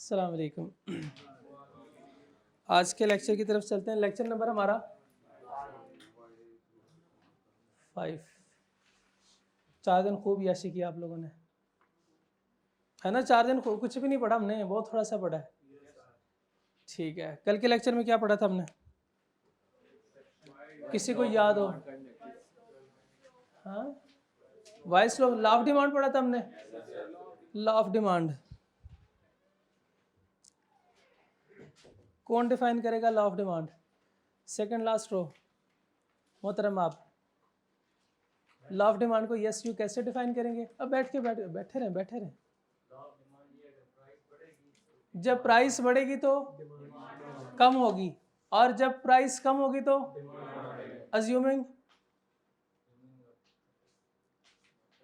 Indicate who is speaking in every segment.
Speaker 1: अस्सलाम वालेकुम। आज के लेक्चर की तरफ चलते हैं। लेक्चर नंबर हमारा 5। 4 दिन खूब याशी किया आप लोगों ने, है ना। 4 दिन कुछ भी नहीं पढ़ा हमने, बहुत थोड़ा सा पढ़ा है। ठीक है, कल के लेक्चर में क्या पढ़ा था हमने? किसी को याद हो? हाँ, वॉइस लॉ ऑफ डिमांड पढ़ा था हमने। लॉ ऑफ डिमांड कौन डिफाइन करेगा? Law of demand second last row. मोहतरम आप लॉ ऑफ डिमांड को यस यू कैसे डिफाइन करेंगे? अब बैठे रहें। जब प्राइस बढ़ेगी तो कम होगी, और जब प्राइस कम होगी तो assuming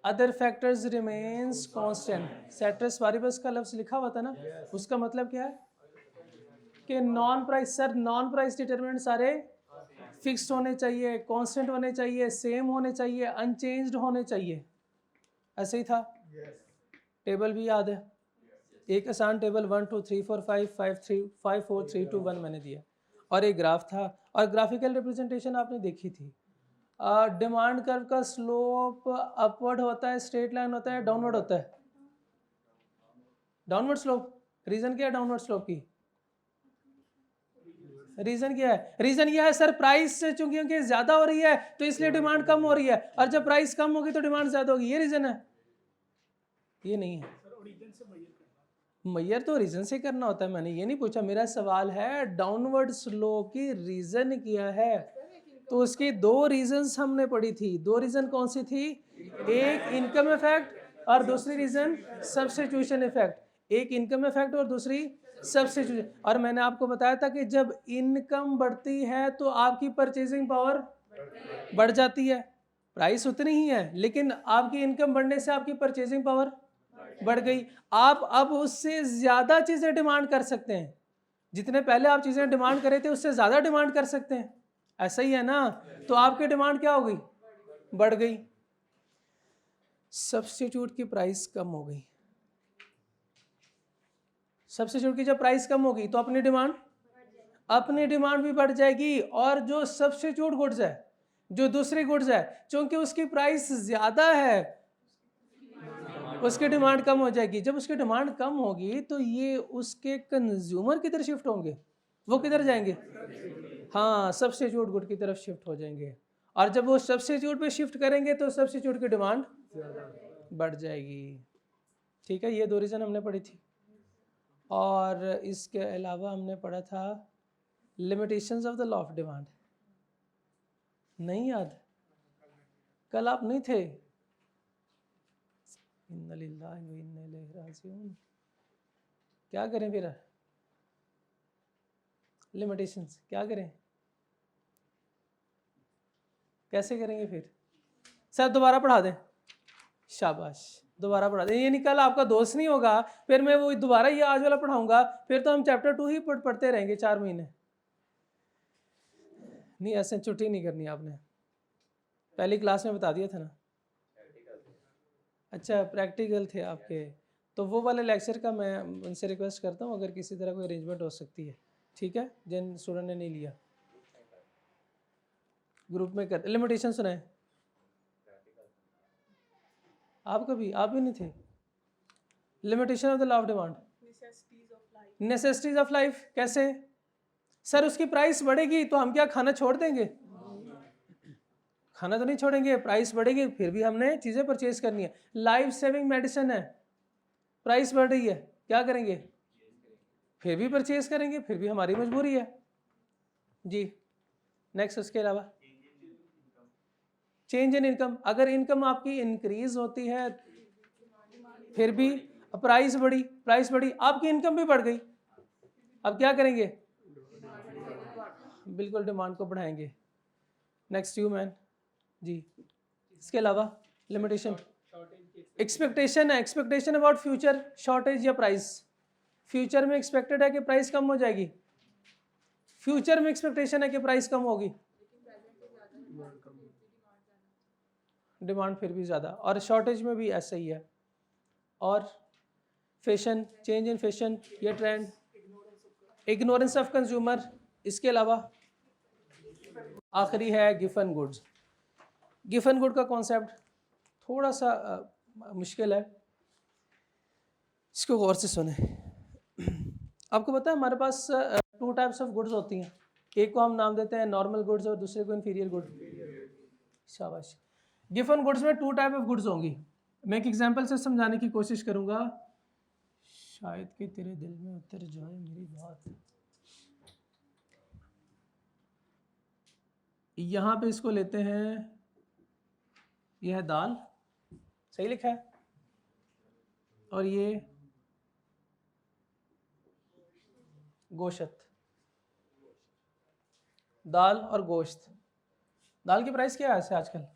Speaker 1: other factors remains constant. Ceteris paribus का लफ्ज लिखा हुआ था ना, उसका मतलब क्या है कि नॉन प्राइस डिटरमिनेंट सारे फिक्स्ड होने चाहिए, कांस्टेंट होने चाहिए, सेम होने चाहिए, अनचेंज्ड होने चाहिए। ऐसे ही था। टेबल भी याद है, एक आसान टेबल 1 2 3 4 5 5 3 5 4 3 2 1 मैंने दिया, और एक ग्राफ था, और ग्राफिकल रिप्रेजेंटेशन आपने देखी थी। डिमांड कर्व का स्लोप अपवर्ड होता है, स्ट्रेट लाइन होता है, डाउनवर्ड होता है? Downward slope. रीजन क्या है डाउनवर्ड स्लोप की? रीजन क्या है? रीजन यह है सर, प्राइस चूंकि ज्यादा हो रही है तो इसलिए डिमांड कम हो रही है, और जब प्राइस कम होगी तो डिमांड ज्यादा होगी। ये रीजन है? ये नहीं है। मैयर तो रीजन से करना होता है, मैंने ये नहीं पूछा। मेरा सवाल है डाउनवर्ड स्लोप की रीजन क्या है? तो उसकी 2 रीजन्स हमने पढ़ी थी। 2 रीजन कौन सी थी? एक इनकम इफेक्ट और दूसरी रीजन सब्स्टिट्यूशन इफेक्ट। एक इनकम इफेक्ट और दूसरी सब्स्टिट्यूशन। और मैंने आपको बताया था कि जब इनकम बढ़ती है तो आपकी परचेजिंग पावर बढ़ जाती है। प्राइस उतनी ही है, लेकिन आपकी इनकम बढ़ने से आपकी परचेजिंग पावर बढ़ गई। आप अब उससे ज्यादा चीजें डिमांड कर सकते हैं। जितने पहले आप चीजें डिमांड करे थे उससे ज्यादा डिमांड कर सकते हैं। ऐसा ही है ना? तो आपकी डिमांड क्या हो गई? बढ़ गई। सब्स्टिट्यूट की प्राइस कम हो गई। सब्स्टिट्यूट की जब प्राइस कम होगी तो अपनी डिमांड भी बढ़ जाएगी। और जो सब्स्टिट्यूट गुड्स है, जो दूसरी गुड्स है, क्योंकि उसकी प्राइस ज्यादा है, उसकी डिमांड कम हो जाएगी। जब उसकी डिमांड कम होगी तो ये उसके कंज्यूमर किधर शिफ्ट होंगे? वो किधर जाएंगे? हाँ, सब्स्टिट्यूट गुड की तरफ शिफ्ट हो जाएंगे। और जब वो सब्स्टिट्यूट पे शिफ्ट करेंगे तो सब्स्टिट्यूट की डिमांड बढ़ जाएगी। ठीक है, ये 2 रीजन हमने पढ़ी थी। और इसके अलावा हमने पढ़ा था limitations of the law of demand. नहीं याद? कल आप नहीं थे। इन्ना लिल्लाहि व इन्ना इलैहि राजिऊन। क्या करें फिर? लिमिटेशंस क्या करें? कैसे करेंगे फिर? सर दोबारा पढ़ा दें। शाबाश, दोबारा पढ़ा दें। ये नहीं कल आपका दोस्त नहीं होगा, फिर मैं वो दोबारा ये आज वाला पढ़ाऊंगा, फिर तो हम चैप्टर 2 ही पढ़ते रहेंगे 4 महीने। नहीं, ऐसे छुट्टी नहीं करनी आपने, पहली क्लास में बता दिया था ना। अच्छा, प्रैक्टिकल थे आपके, तो वो वाले लेक्चर का मैं उनसे रिक्वेस्ट करता हूँ अगर किसी तरह कोई अरेंजमेंट हो सकती है। ठीक है, जिन स्टूडेंट ने नहीं लिया ग्रुप में कर। लिमिटेशन सुनाए आप? कभी आप भी नहीं थे। Limitation of the law of demand, necessities of life. कैसे? सर उसकी प्राइस बढ़ेगी तो हम क्या खाना छोड़ देंगे? खाना तो नहीं छोड़ेंगे। प्राइस बढ़ेगी फिर भी हमने चीज़ें परचेज करनी है। लाइफ सेविंग मेडिसिन है, प्राइस बढ़ रही है, क्या करेंगे? फिर भी परचेज करेंगे, फिर भी हमारी मजबूरी है जी। नेक्स्ट, उसके अलावा चेंज इन इनकम। अगर इनकम आपकी इंक्रीज होती है फिर भी प्राइस बढ़ी, आपकी इनकम भी बढ़ गई, अब क्या करेंगे? बिल्कुल डिमांड को बढ़ाएंगे। नेक्स्ट यू मैन जी। इसके अलावा लिमिटेशन, एक्सपेक्टेशन है, एक्सपेक्टेशन अबाउट फ्यूचर शॉर्टेज या प्राइस। फ्यूचर में एक्सपेक्टेड है कि प्राइस कम हो जाएगी, फ्यूचर में एक्सपेक्टेशन है कि प्राइस कम होगी, डिमांड फिर भी ज़्यादा, और शॉर्टेज में भी ऐसा ही है। और फैशन, चेंज इन फैशन, ये ट्रेंड, इग्नोरेंस ऑफ कंज्यूमर। इसके अलावा आखिरी है गिफन गुड्स। गिफन गुड का कॉन्सेप्ट थोड़ा सा मुश्किल है, इसको गौर से सुने। आपको पता है हमारे पास 2 टाइप्स ऑफ गुड्स होती हैं, एक को हम नाम देते हैं नॉर्मल गुड्स और दूसरे को इन्फीरियर गुड। शाबाश। गिफन गुड्स में 2 टाइप ऑफ गुड्स होंगी। मैं एक एग्जांपल से समझाने की कोशिश करूंगा, शायद कि तेरे दिल में उतर जाए मेरी बात। यहाँ पे इसको लेते हैं, यह है दाल, सही लिखा है, और ये गोश्त। दाल और गोश्त। दाल की प्राइस क्या है ऐसे आजकल?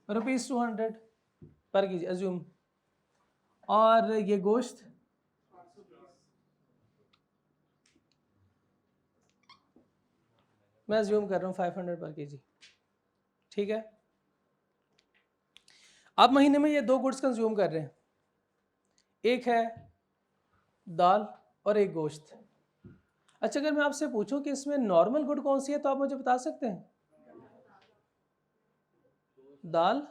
Speaker 1: ₹200 पर केजी अज्यूम। और ये गोश्त मैं अज्यूम कर रहा हूँ 500 पर केजी, ठीक है। आप महीने में ये 2 गुड्स कंज्यूम कर रहे हैं, एक है दाल और एक गोश्त। अच्छा, अगर मैं आपसे पूछूं कि इसमें नॉर्मल गुड कौन सी है तो आप मुझे बता सकते हैं? दाल।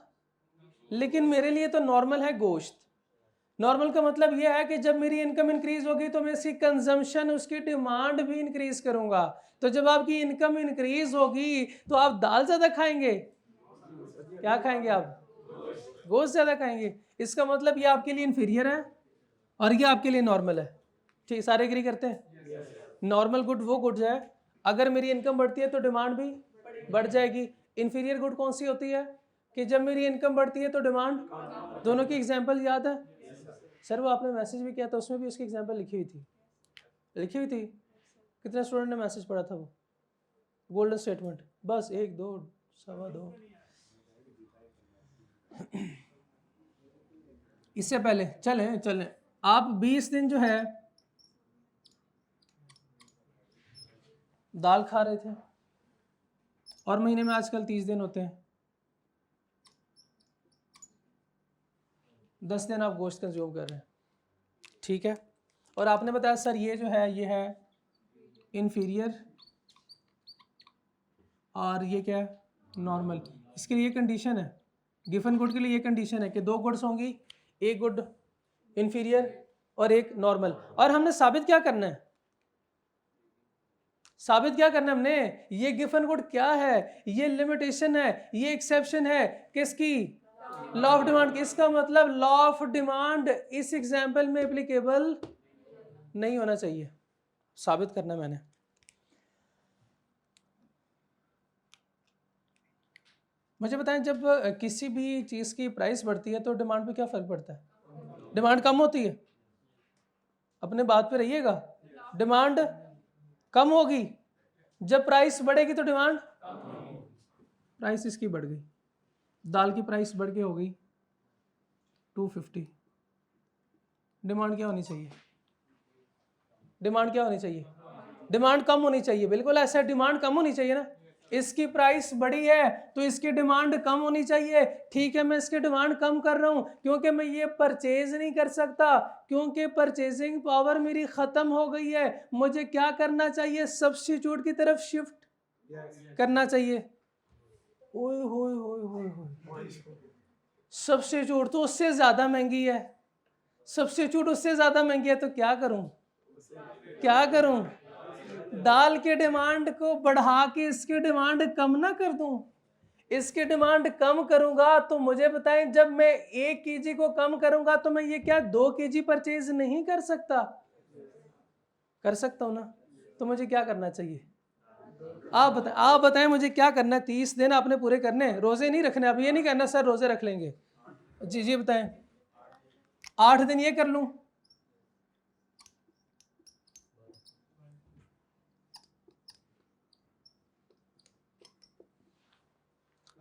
Speaker 1: लेकिन मेरे लिए तो नॉर्मल है गोश्त। नॉर्मल का मतलब यह है कि जब मेरी इनकम इंक्रीज होगी तो मैं इसकी कंजम्पशन, उसकी डिमांड भी इंक्रीज करूंगा। तो जब आपकी इनकम इंक्रीज होगी तो आप दाल ज्यादा खाएंगे, क्या खाएंगे आप? गोश्त ज्यादा खाएंगे। इसका मतलब ये आपके लिए इन्फीरियर है और ये आपके लिए नॉर्मल है। ठीक, सारे एग्री करते हैं? नॉर्मल गुड वो गुड है अगर मेरी इनकम बढ़ती है तो डिमांड भी बढ़ जाएगी। इन्फीरियर गुड कौन सी होती है कि जब मेरी इनकम बढ़ती है तो डिमांड। दोनों की एग्जांपल याद है? सर वो आपने मैसेज भी किया था, उसमें भी उसकी एग्जांपल लिखी हुई थी। कितने स्टूडेंट ने मैसेज पढ़ा था? वो गोल्डन स्टेटमेंट, बस 1 2 सवा 2। इससे पहले चलें आप 20 दिन जो है दाल खा रहे थे और महीने में आजकल 30 दिन होते हैं, 10 दिन आप गोश्त कंज्यूम कर रहे हैं, ठीक है। और आपने बताया सर ये जो है ये है इन्फीरियर और ये क्या है? नॉर्मल। इसके लिए कंडीशन है, गिफन गुड के लिए ये कंडीशन है कि 2 गुड्स होंगी, एक गुड इन्फीरियर और एक नॉर्मल। और हमने साबित क्या करना है? हमने ये गिफन गुड क्या है, ये लिमिटेशन है, ये एक्सेप्शन है किसकी? Law of demand. इसका मतलब लॉ ऑफ डिमांड इस एग्जाम्पल में एप्लीकेबल नहीं होना चाहिए, साबित करना मैंने। मुझे बताएं, जब किसी भी चीज की प्राइस बढ़ती है तो डिमांड पे क्या फर्क पड़ता है? डिमांड कम होती है। अपने बात पे रहिएगा, डिमांड कम होगी। जब प्राइस बढ़ेगी तो डिमांड, प्राइस इसकी बढ़ गई, दाल की प्राइस बढ़ के हो गई 250। डिमांड क्या होनी चाहिए? डिमांड कम होनी चाहिए। बिल्कुल ऐसा, डिमांड कम होनी चाहिए ना। इसकी प्राइस बढ़ी है तो इसकी डिमांड कम होनी चाहिए। ठीक है, मैं इसकी डिमांड कम कर रहा हूं क्योंकि मैं ये परचेज नहीं कर सकता, क्योंकि परचेजिंग पावर मेरी खत्म हो गई है। मुझे क्या करना चाहिए? सब्स्टिट्यूट की तरफ शिफ्ट करना चाहिए। ओए होए होए होए होए, सब्स्टिट्यूट तो उससे ज्यादा महंगी है, तो क्या करूं? दाल के डिमांड को बढ़ा के इसकी डिमांड कम ना कर दूं? इसकी डिमांड कम करूंगा तो मुझे बताएं, जब मैं 1 केजी को कम करूंगा तो मैं ये क्या 2 केजी परचेज नहीं कर सकता? कर सकता हूं ना। तो मुझे क्या करना चाहिए? आप बताएं मुझे क्या करना है? 30 दिन आपने पूरे करने, रोजे नहीं रखने। अब ये नहीं कहना सर रोजे रख लेंगे। जी बताएं, 8 दिन ये कर लूं?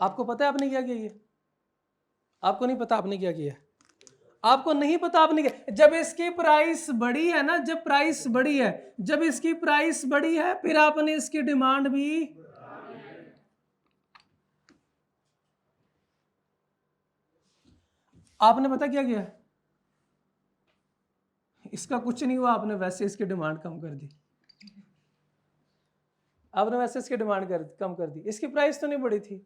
Speaker 1: आपको पता है आपने क्या किया? आपको नहीं पता आपने क्या किया? आपको नहीं पता आपने क्या? जब इसकी प्राइस बढ़ी है ना, जब इसकी प्राइस बढ़ी है फिर आपने इसकी डिमांड भी। आपने पता क्या किया, इसका कुछ नहीं हुआ, आपने वैसे इसकी डिमांड कम कर दी, आपने वैसे इसकी डिमांड कम कर दी, इसकी प्राइस तो नहीं बढ़ी थी।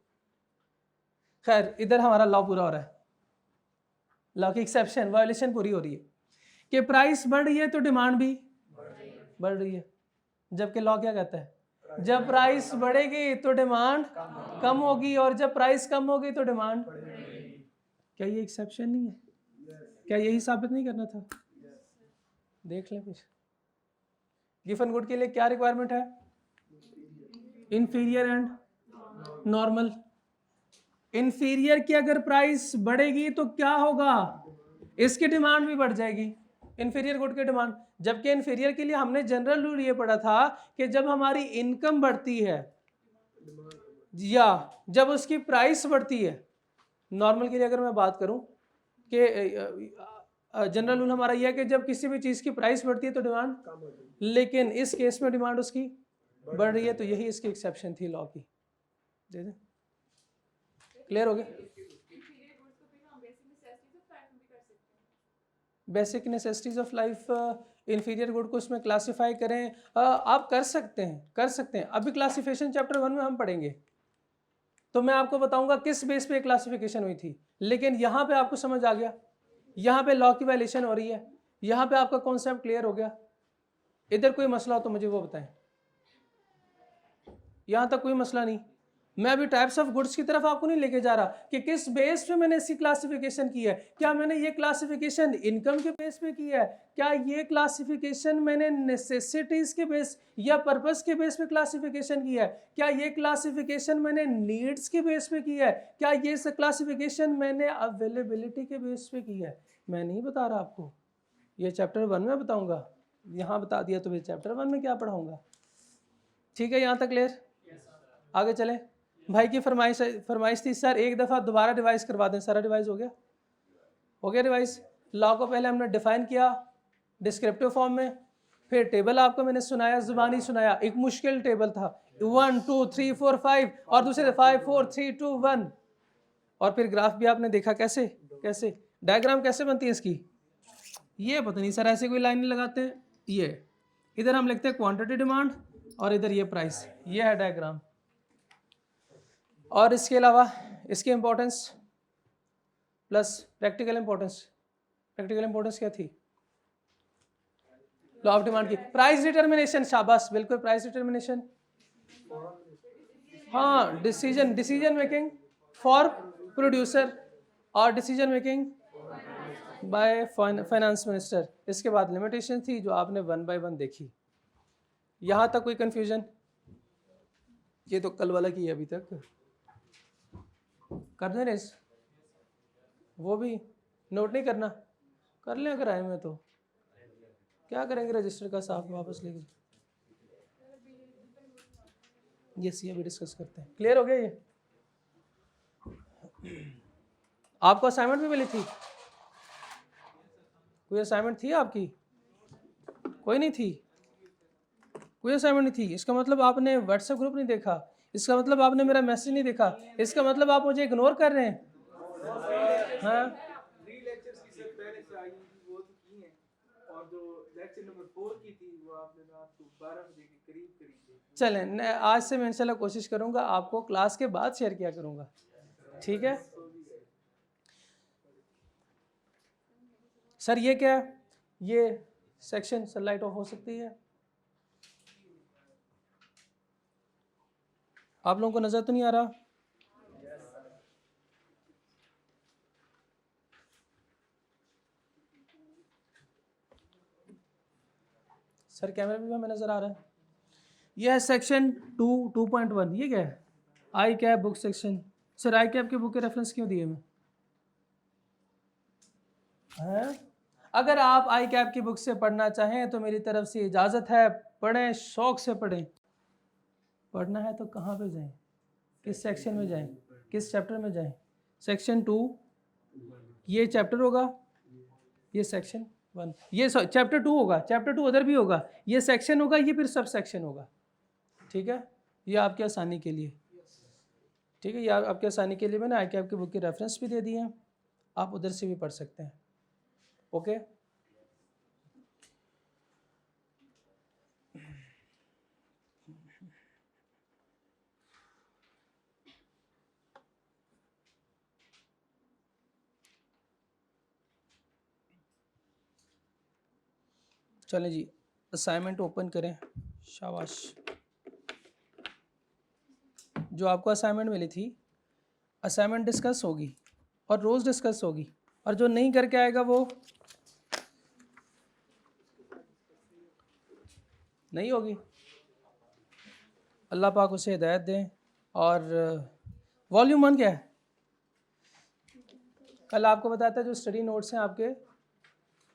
Speaker 1: खैर इधर हमारा लॉ पूरा हो रहा है, लॉ की एक्सेप्शन वायोलेशन पूरी हो रही है कि प्राइस बढ़ रही है तो डिमांड भी बढ़ रही है, जबकि लॉ क्या कहता है, जब प्राइस बढ़ेगी तो डिमांड कम होगी और जब प्राइस कम होगी तो डिमांड। क्या ये एक्सेप्शन नहीं है? क्या यही साबित नहीं करना था? देख लें कुछ। गिवन गुड के लिए क्या रिक्वायरमेंट है? Inferior and normal. इंफीरियर की अगर प्राइस बढ़ेगी तो क्या होगा, इसकी डिमांड भी बढ़ जाएगी, इंफीरियर गुड की डिमांड। जबकि इंफीरियर के लिए हमने जनरल रूल ये पढ़ा था कि जब हमारी इनकम बढ़ती है या जब उसकी प्राइस बढ़ती है, नॉर्मल के लिए अगर मैं बात करूं कि जनरल रूल हमारा यह है कि जब किसी भी चीज़ की प्राइस बढ़ती है तो डिमांड, लेकिन इस केस में डिमांड उसकी बढ़ रही है, तो यही इसकी एक्सेप्शन थी लॉ की। क्लियर हो गया? Basic necessities of life inferior good को इसमें क्लासिफाई करें, आप कर सकते हैं। अभी क्लासिफिकेशन चैप्टर 1 में हम पढ़ेंगे, तो मैं आपको बताऊंगा किस बेस पे क्लासिफिकेशन हुई थी, लेकिन यहाँ पे आपको समझ आ गया, यहाँ पे लॉ की वायलेशन हो रही है, यहाँ पे आपका कॉन्सेप्ट क्लियर हो गया। इधर कोई मसला हो तो मुझे वो बताएं, यहाँ तक कोई मसला नहीं। मैं अभी टाइप्स ऑफ गुड्स की तरफ आपको नहीं लेके जा रहा कि किस बेस पे मैंने इसकी क्लासिफिकेशन की है। क्या मैंने ये क्लासिफिकेशन इनकम के बेस पे की है, क्या ये क्लासिफिकेशन मैंने नेसेसिटीज के बेस या पर्पस के बेस पे क्लासिफिकेशन की है, क्या ये क्लासिफिकेशन मैंने नीड्स के बेस पे की है, क्या ये क्लासिफिकेशन मैंने अवेलेबिलिटी के बेस पे की है। मैं नहीं बता रहा आपको, ये चैप्टर 1 में बताऊंगा, यहाँ बता दिया तो फिर चैप्टर 1 में क्या पढ़ाऊंगा। ठीक है, यहाँ तक क्लियर? आगे चले। भाई की फरमाइश थी सर एक दफ़ा दोबारा रिवाइज करवा दें। सारा रिवाइज हो गया रिवाइज। लॉ को पहले हमने डिफाइन किया डिस्क्रिप्टिव फॉर्म में, फिर टेबल आपको मैंने सुनाया, जुबानी सुनाया, एक मुश्किल टेबल था 1 2 3 4 5 और दूसरे 5 4 3 2 1, और फिर ग्राफ भी आपने देखा कैसे डायग्राम कैसे बनती है इसकी। ये पता नहीं सर ऐसे कोई लाइन नहीं लगाते हैं, ये इधर हम लिखते हैं क्वांटिटी डिमांड और इधर ये प्राइस, ये है डायग्राम। और इसके अलावा इसकी इंपॉर्टेंस प्लस प्रैक्टिकल इंपॉर्टेंस क्या थी, लॉ ऑफ डिमांड की प्राइस डिटर्मिनेशन। शाबाश, बिल्कुल प्राइस डिटर्मिनेशन। हाँ, डिसीजन मेकिंग फॉर प्रोड्यूसर और decision making by finance minister. इसके बाद लिमिटेशन थी जो आपने 1 बाय 1 देखी। यहाँ तक कोई कंफ्यूजन? ये तो कल वाला की है, अभी तक कर दें रेस, वो भी नोट नहीं करना, कर लें अगर आए में तो क्या करेंगे, रजिस्टर का साफ वापस लेके। यस, ये भी डिस्कस करते हैं। क्लियर हो गया ये? आपको असाइनमेंट भी मिली थी? कोई असाइनमेंट थी आपकी? कोई नहीं थी, कोई असाइनमेंट नहीं थी। इसका मतलब आपने व्हाट्सएप ग्रुप नहीं देखा, इसका मतलब आपने मेरा मैसेज नहीं देखा, इसका मतलब आप मुझे इग्नोर कर रहे हैं। हाँ, चलें, आज से मैं इंशाल्लाह कोशिश करूंगा आपको क्लास के बाद शेयर किया करूंगा, ठीक है सर। ये क्या है, ये सेक्शन सर लाइट ऑफ हो सकती है, आप लोगों को नजर तो नहीं आ रहा? सर कैमरे में भी हमें नजर आ रहा है। यह है सेक्शन 2.1। ये क्या है? I cap book section. Sir I cap की बुक के रेफरेंस क्यों दिए मैं? अगर आप आई कैप की बुक से पढ़ना चाहें तो मेरी तरफ से इजाज़त है, पढ़ें, शौक से पढ़ें। पढ़ना है तो कहाँ पे जाएं, किस सेक्शन में जाएं, किस चैप्टर में जाएं? सेक्शन 2 ये चैप्टर होगा, ये सेक्शन 1, ये चैप्टर 2 होगा, चैप्टर 2 उधर भी होगा, ये सेक्शन होगा, ये फिर सब सेक्शन होगा। ठीक है, ये आपकी आसानी के लिए, ठीक है, ये आपकी आसानी के लिए मैंने आई कैप की बुक के रेफरेंस भी दे दिए हैं। आप उधर से भी पढ़ सकते हैं। ओके, चलें जी, असाइनमेंट ओपन करें। शाबाश, जो आपको असाइनमेंट मिली थी, असाइनमेंट डिस्कस होगी और रोज़ डिस्कस होगी, और जो नहीं करके आएगा वो नहीं होगी। अल्लाह पाक उसे हिदायत दें। और वॉल्यूम 1 क्या है? कल आपको बताया था जो स्टडी नोट्स हैं आपके,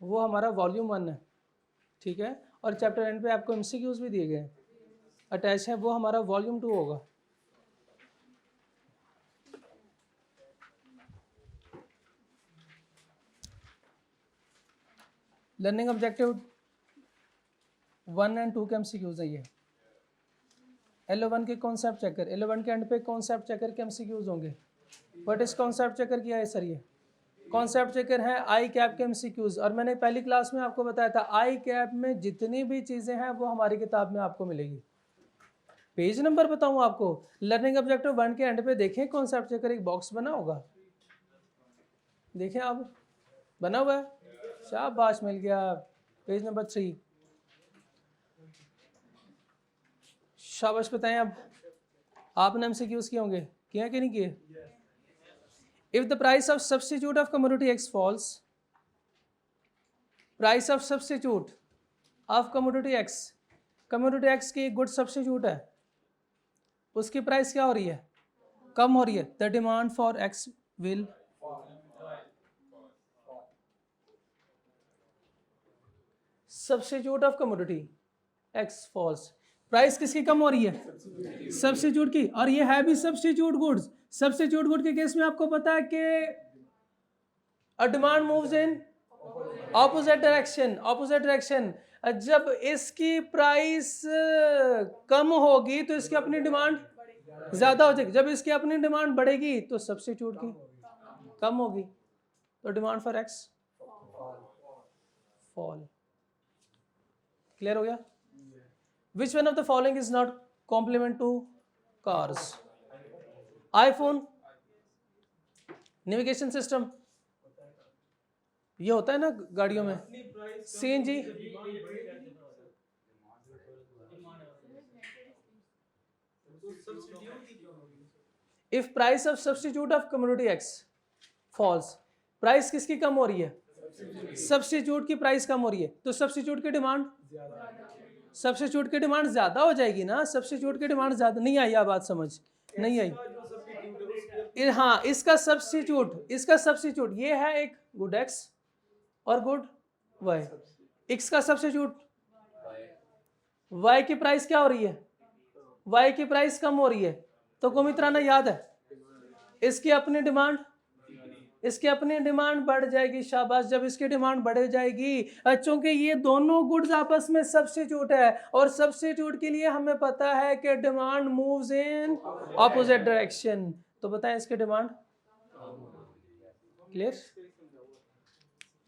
Speaker 1: वो हमारा वॉल्यूम 1 है, ठीक है। और चैप्टर एंड पे आपको एमसीक्यूज भी दिए गए हैं, अटैच है, वो हमारा वॉल्यूम 2 होगा। लर्निंग ऑब्जेक्टिव 1 एंड 2 के एमसीक्यूज है ये। L1 के कॉन्सेप्ट चेकर, L1 के एंड पे कॉन्सेप्ट चेकर के एमसीक्यूज होंगे। बट इस कॉन्सेप्ट चेकर किया है सर, ये कॉन्सेप्ट चेकर है आई कैप के एमसीक्यूज। और मैंने पहली क्लास में आपको बताया था आई कैप में जितनी भी चीज़ें हैं वो हमारी किताब में आपको मिलेगी। पेज नंबर बताऊँ आपको, लर्निंग ऑब्जेक्टिव 1 के एंड पे देखें कॉन्सेप्ट चेकर एक बॉक्स बना होगा, देखें आप, बना हुआ है। शाबाश, मिल गया। पेज नंबर 3, शाबाश। बताएं अब, आपने एमसीक्यूज किए होंगे, किए कि नहीं किए? If the price of substitute of commodity X falls, price of substitute of commodity X, commodity X की एक गुड सब्स्टिट्यूट है, उसकी प्राइस क्या हो रही है? कम हो रही है। The demand for X will substitute of commodity X falls, price किसकी कम हो रही है? सब्स्टिट्यूट की। और ये है भी सब्स्टिट्यूट गुड्स। सब्स्टिट्यूट गुड के केस में आपको पता है कि a demand moves in opposite direction, opposite direction. जब इसकी प्राइस कम होगी तो इसकी अपनी डिमांड ज्यादा हो जाएगी, जब इसकी अपनी डिमांड बढ़ेगी तो सब्स्टिट्यूट की कम होगी, तो demand for X fall. Clear हो गया? Which one of the following is not complement to cars? IPhone, navigation system, ये होता है ना गाड़ियों में, CNG, if price of substitute of commodity X falls, price किसकी कम हो रही है? सब्स्टिट्यूट की प्राइस कम हो रही है, तो सब्स्टिट्यूट की डिमांड, सब्स्टिट्यूट की डिमांड ज्यादा हो जाएगी ना। सब्स्टिट्यूट की डिमांड ज्यादा नहीं आई, आप बात समझ नहीं आई? हाँ, इसका सब्स्टिट्यूट, इसका सब्स्टिट्यूट ये है एक गुड एक्स और गुड वाई। एक्स का सब्स्टिट्यूट, वाई की प्राइस क्या हो रही है? वाई की प्राइस कम हो रही है, तो कुमित्राना याद है, इसकी अपनी डिमांड, इसकी अपनी डिमांड बढ़ जाएगी। शाबाश, जब इसकी डिमांड बढ़ जाएगी, चूंकि ये दोनों गुड्स आपस में सब्स्टिट्यूट है, और सब्स्टिट्यूट के लिए हमें पता है कि demand moves in opposite direction, तो बताएं इसकी डिमांड। क्लियर?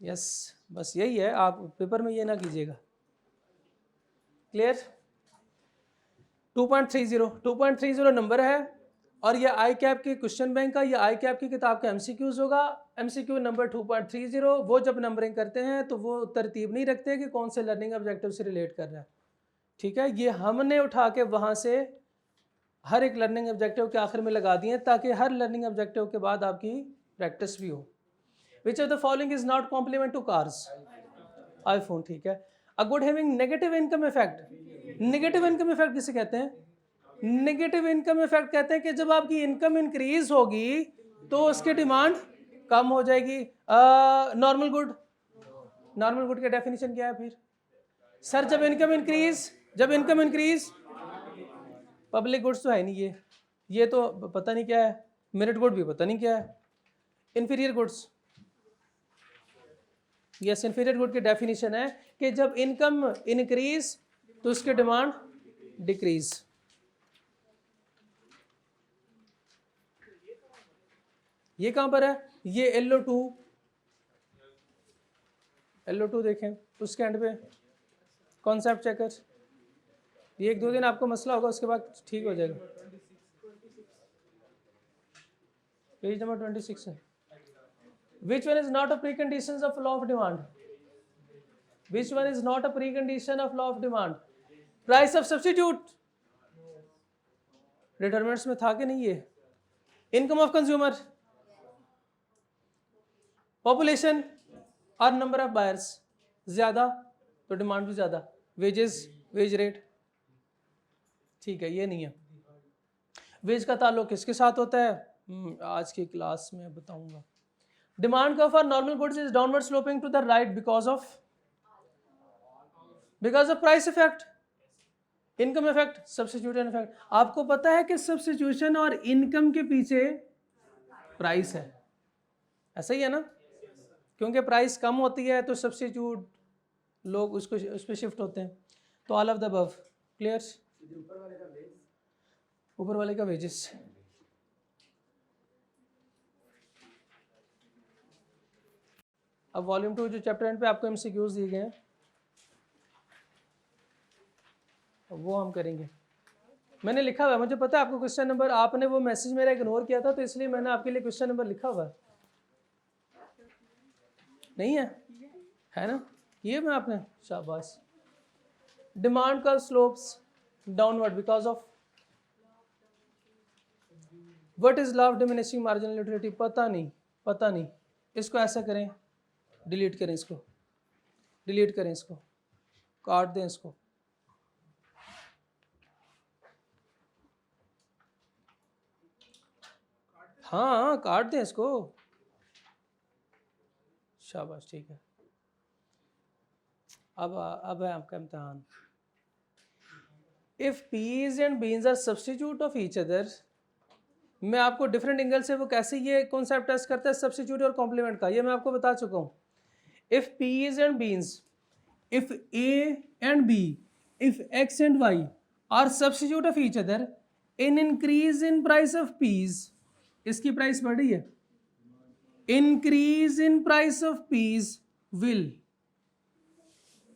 Speaker 1: यस, बस यही है, आप पेपर में ये ना कीजिएगा। क्लियर? 2.30 नंबर है, और ये आई कैप की क्वेश्चन बैंक का, ये आई कैप की किताब का एमसीक्यूज होगा। एमसीक्यू नंबर 2.30, वो जब नंबरिंग करते हैं तो वो तरतीब नहीं रखते कि कौन से लर्निंग ऑब्जेक्टिव से रिलेट कर रहा है, ठीक है। ये हमने उठा के वहाँ से हर एक लर्निंग ऑब्जेक्टिव के आखिर में लगा दिए, ताकि हर लर्निंग ऑब्जेक्टिव के बाद आपकी प्रैक्टिस भी हो। Which of the following is not complement to cars? IPhone, ठीक है। A good having negative income effect, negative income effect किसे कहते हैं? नेगेटिव इनकम इफेक्ट कहते हैं कि जब आपकी इनकम इंक्रीज होगी तो उसकी डिमांड कम हो जाएगी। नॉर्मल गुड, नॉर्मल गुड की डेफिनेशन क्या है फिर सर? जब इनकम इंक्रीज, जब इनकम इंक्रीज, पब्लिक गुड्स तो है नहीं, ये तो पता नहीं क्या है, मेरिट गुड भी पता नहीं क्या है, inferior goods, yes, inferior good की डेफिनेशन है कि जब इनकम इंक्रीज तो उसकी डिमांड डिक्रीज। ये कहां पर है? ये LO2 LO2 देखें उसके एंड पे कॉन्सेप्ट चेकर, ये 1-2 दिन आपको मसला होगा, उसके बाद ठीक हो जाएगा। पेज नंबर 26 है। Which one is not a precondition of law of demand? Which one is not a precondition of law of demand? Price of substitute determinants में था कि नहीं? ये इनकम ऑफ कंज्यूमर, पॉपुलेशन और नंबर ऑफ बायर्स, ज्यादा तो demand भी ज्यादा, वेजेस, वेज रेट, ठीक है, ये नहीं है। वेज का ताल्लुक किसके साथ होता है? आज की क्लास में बताऊंगा। Demand curve for normal goods is downward sloping to the right because of price effect, income effect, substitution effect. आपको पता है कि सब्स्टिट्यूशन और इनकम के पीछे प्राइस है, ऐसा ही है ना? क्योंकि प्राइस कम होती है तो सब्स्टिट्यूट लोग उसको उस पर शिफ्ट होते हैं। तो all of the above clear. ऊपर वाले का वेजेस। अब वॉल्यूम 2 जो चैप्टर एंड पे आपको MCQs दिए गए हैं वो हम करेंगे। मैंने लिखा हुआ है, मुझे पता है आपको क्वेश्चन नंबर, आपने वो मैसेज मेरा इग्नोर किया था तो इसलिए मैंने आपके लिए क्वेश्चन नंबर लिखा हुआ है। नहीं है ना? ये मैं आपने, शाबाश। डिमांड का slopes downward because of what is law of diminishing marginal utility? पता नहीं। इसको ऐसा करें, डिलीट करें इसको, काट दें इसको। हाँ काट दें इसको, शाबाश, ठीक है। अब है आपका इम्तहान। If peas and beans are substitute of each other, मैं आपको डिफरेंट एंगल से वो कैसे ये कॉन्सेप्ट टेस्ट करता है सब्स्टिट्यूट और कॉम्प्लीमेंट का, ये मैं आपको बता चुका हूँ। If peas and beans, if A and B, if X and Y are substitute of each other, in increase in price of peas, इसकी प्राइस बढ़ रही है, increase in price of peas will,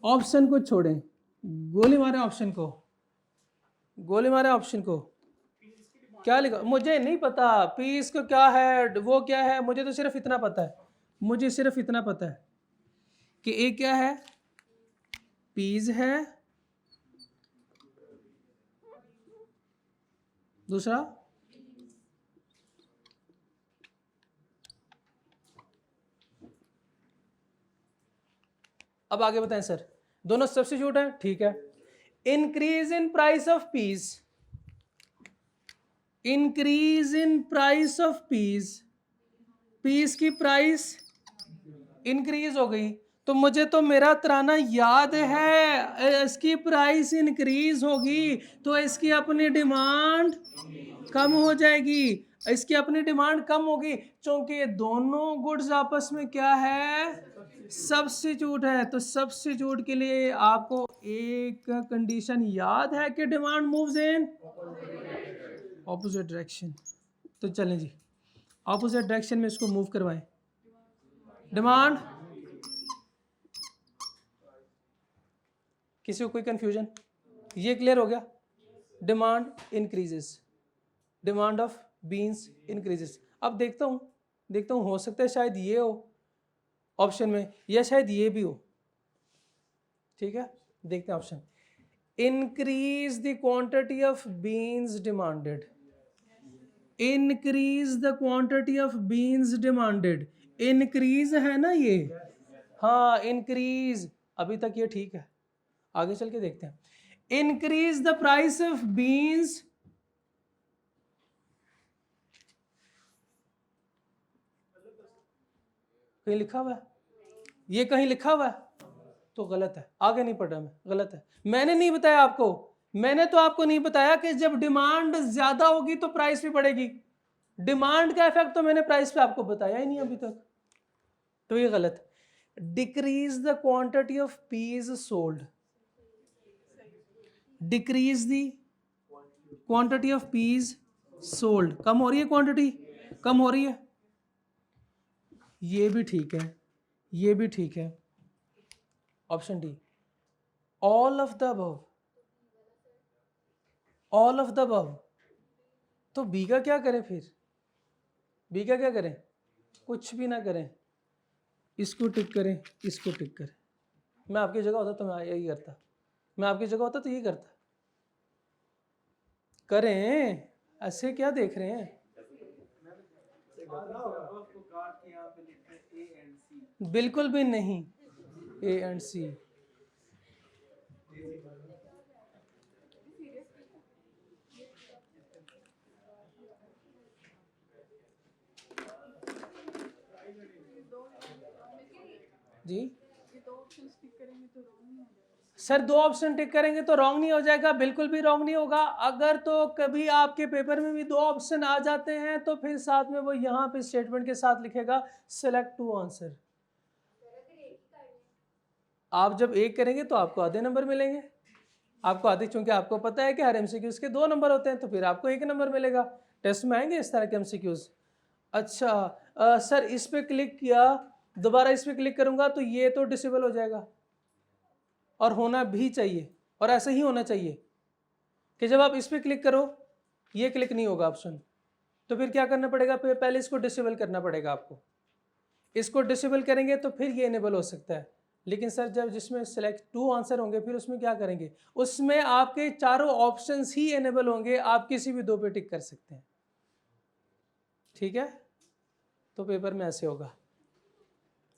Speaker 1: option को छोड़ें, गोली मारे ऑप्शन को, क्या लिखा मुझे नहीं पता, पीस को क्या है वो क्या है, मुझे तो सिर्फ इतना पता है, कि ए क्या है, पीज है, दूसरा अब आगे बताएं सर, दोनों सब्स्टिट्यूट हैं, ठीक है। Increase in price of peas, peas की प्राइस इंक्रीज हो गई, तो मुझे तो मेरा तराना याद है, इसकी प्राइस इंक्रीज होगी तो इसकी अपनी डिमांड कम हो जाएगी, क्योंकि ये दोनों गुड्स आपस में क्या है, सब्स्टिट्यूट है। तो सब्स्टिट्यूट के लिए आपको एक कंडीशन याद है कि demand moves in opposite direction. तो चलें जी, ऑपोजिट डायरेक्शन में इसको मूव करवाएं। डिमांड, किसी को कोई कंफ्यूजन? ये क्लियर हो गया? Demand increases, demand of beans increases. अब देखता हूं हो सकता है शायद ये हो ऑप्शन में, या शायद ये भी हो, ठीक है, देखते हैं option. Increase the quantity of beans demanded, increase the quantity of beans demanded, increase है ना ये, हाँ इंक्रीज, अभी तक ये ठीक है, आगे चल के देखते हैं। Increase the price of beans, कहीं लिखा हुआ है, ये कहीं लिखा हुआ है तो गलत है, आगे नहीं पढ़ रहा मैं, गलत है। मैंने नहीं बताया आपको, मैंने तो आपको नहीं बताया कि जब डिमांड ज्यादा होगी तो प्राइस भी बढ़ेगी। डिमांड का इफेक्ट तो मैंने प्राइस पे आपको बताया ही नहीं अभी तक, तो ये गलत है। Decrease the quantity of piece sold, decrease the quantity of piece sold, कम हो रही है क्वांटिटी, कम हो रही है, ये भी ठीक है, ये भी ठीक है। Option D, all of the above, all of the above. तो बी का क्या करें फिर? बी का क्या करें? कुछ भी ना करें, इसको टिक करें, इसको टिक करें। मैं आपकी जगह होता तो मैं यही करता, मैं आपकी जगह होता तो यही करता। करें, ऐसे क्या देख रहे हैं? बिल्कुल भी नहीं, ए एंड सी। जी सर, दो ऑप्शन टिक करेंगे तो रॉन्ग नहीं हो जाएगा? बिल्कुल भी रॉन्ग नहीं होगा। अगर तो कभी आपके पेपर में भी दो ऑप्शन आ जाते हैं तो फिर साथ में वो यहाँ पे स्टेटमेंट के साथ लिखेगा सेलेक्ट टू आंसर। आप जब एक करेंगे तो आपको आधे नंबर मिलेंगे, आपको आधे, क्योंकि आपको पता है कि हर एमसीक्यूज के 2 नंबर होते हैं, तो फिर आपको 1 नंबर मिलेगा। टेस्ट में आएंगे इस तरह के एमसीक्यूज। अच्छा सर, इस पे क्लिक किया, दोबारा इस पे क्लिक करूंगा तो ये तो डिसेबल हो जाएगा, और होना भी चाहिए, और ऐसा ही होना चाहिए कि जब आप इस पे क्लिक करो ये क्लिक नहीं होगा ऑप्शन, तो फिर क्या करना पड़ेगा? पहले इसको डिसेबल करना पड़ेगा आपको। इसको डिसेबल करेंगे तो फिर ये इनेबल हो सकता है। लेकिन सर जब जिसमें सेलेक्ट टू आंसर होंगे फिर उसमें क्या करेंगे? उसमें आपके चारों ऑप्शंस ही इनेबल होंगे, आप किसी भी दो पे टिक कर सकते हैं। ठीक है, तो पेपर में ऐसे होगा।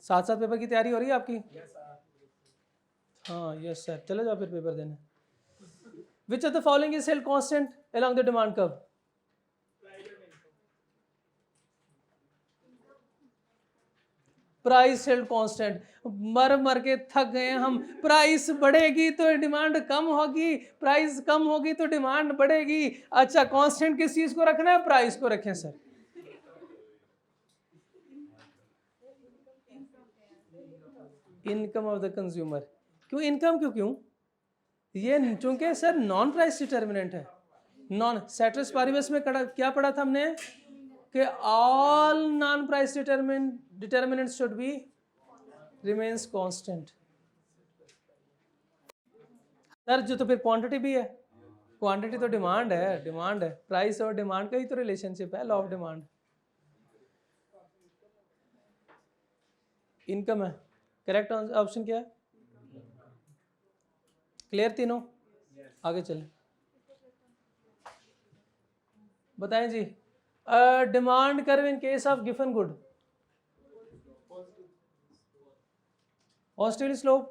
Speaker 1: साथ साथ पेपर की तैयारी हो रही है आपकी? हाँ यस सर, चले जाओ फिर पेपर देने। विच of the following is held constant along the demand curve? Price held constant. मर मर के थक गए हम। प्राइस बढ़ेगी तो डिमांड कम होगी, प्राइस कम होगी तो डिमांड बढ़ेगी। अच्छा, कांस्टेंट किस चीज को रखना है? प्राइस को रखें sir. Income of the consumer. क्यों इनकम? क्यों ये चूंकि सर नॉन प्राइस डिटर्मिनेंट है। नॉन सेट्रस पारिबस में क्या पढ़ा था हमने कि all non price determinant should be remains constant. Sir जो तो फिर क्वांटिटी भी है, क्वांटिटी तो डिमांड है, प्राइस और डिमांड का ही तो रिलेशनशिप है, लॉ ऑफ डिमांड। इनकम है, करेक्ट ऑप्शन क्या है? क्लियर तीनों? आगे चलें, बताएं जी। Demand curve in case of given good, positively slope.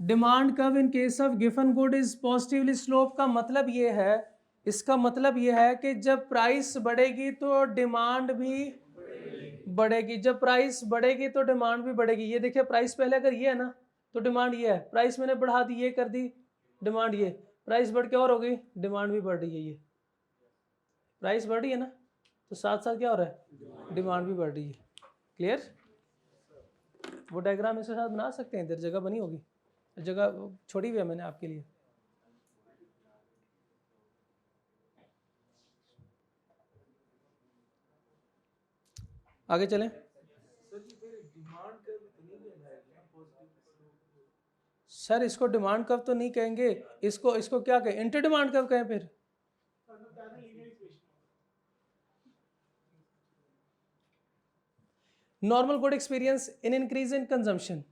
Speaker 1: Demand curve in case of given good is positively slope का मतलब ये है, इसका मतलब ये है कि जब प्राइस बढ़ेगी तो डिमांड भी बढ़ेगी, जब प्राइस बढ़ेगी तो डिमांड भी बढ़ेगी। ये देखिए, प्राइस पहले अगर ये है ना तो डिमांड ये है, प्राइस मैंने बढ़ा दी, ये कर दी, डिमांड ये, प्राइस बढ़ के और हो गई, डिमांड भी बढ़ रही है। ये प्राइस बढ़ रही है ना, तो साथ साथ क्या हो रहा है? डिमांड भी बढ़ रही है। क्लियर? वो डायग्राम इसके साथ बना सकते हैं, इधर जगह बनी होगी, जगह छोड़ी हुई है मैंने आपके लिए। आगे चलें। सर इसको डिमांड कर्व तो नहीं कहेंगे, इसको क्या कहें? इंटर डिमांड कर्व कहें फिर। Normal good experience in increase in consumption,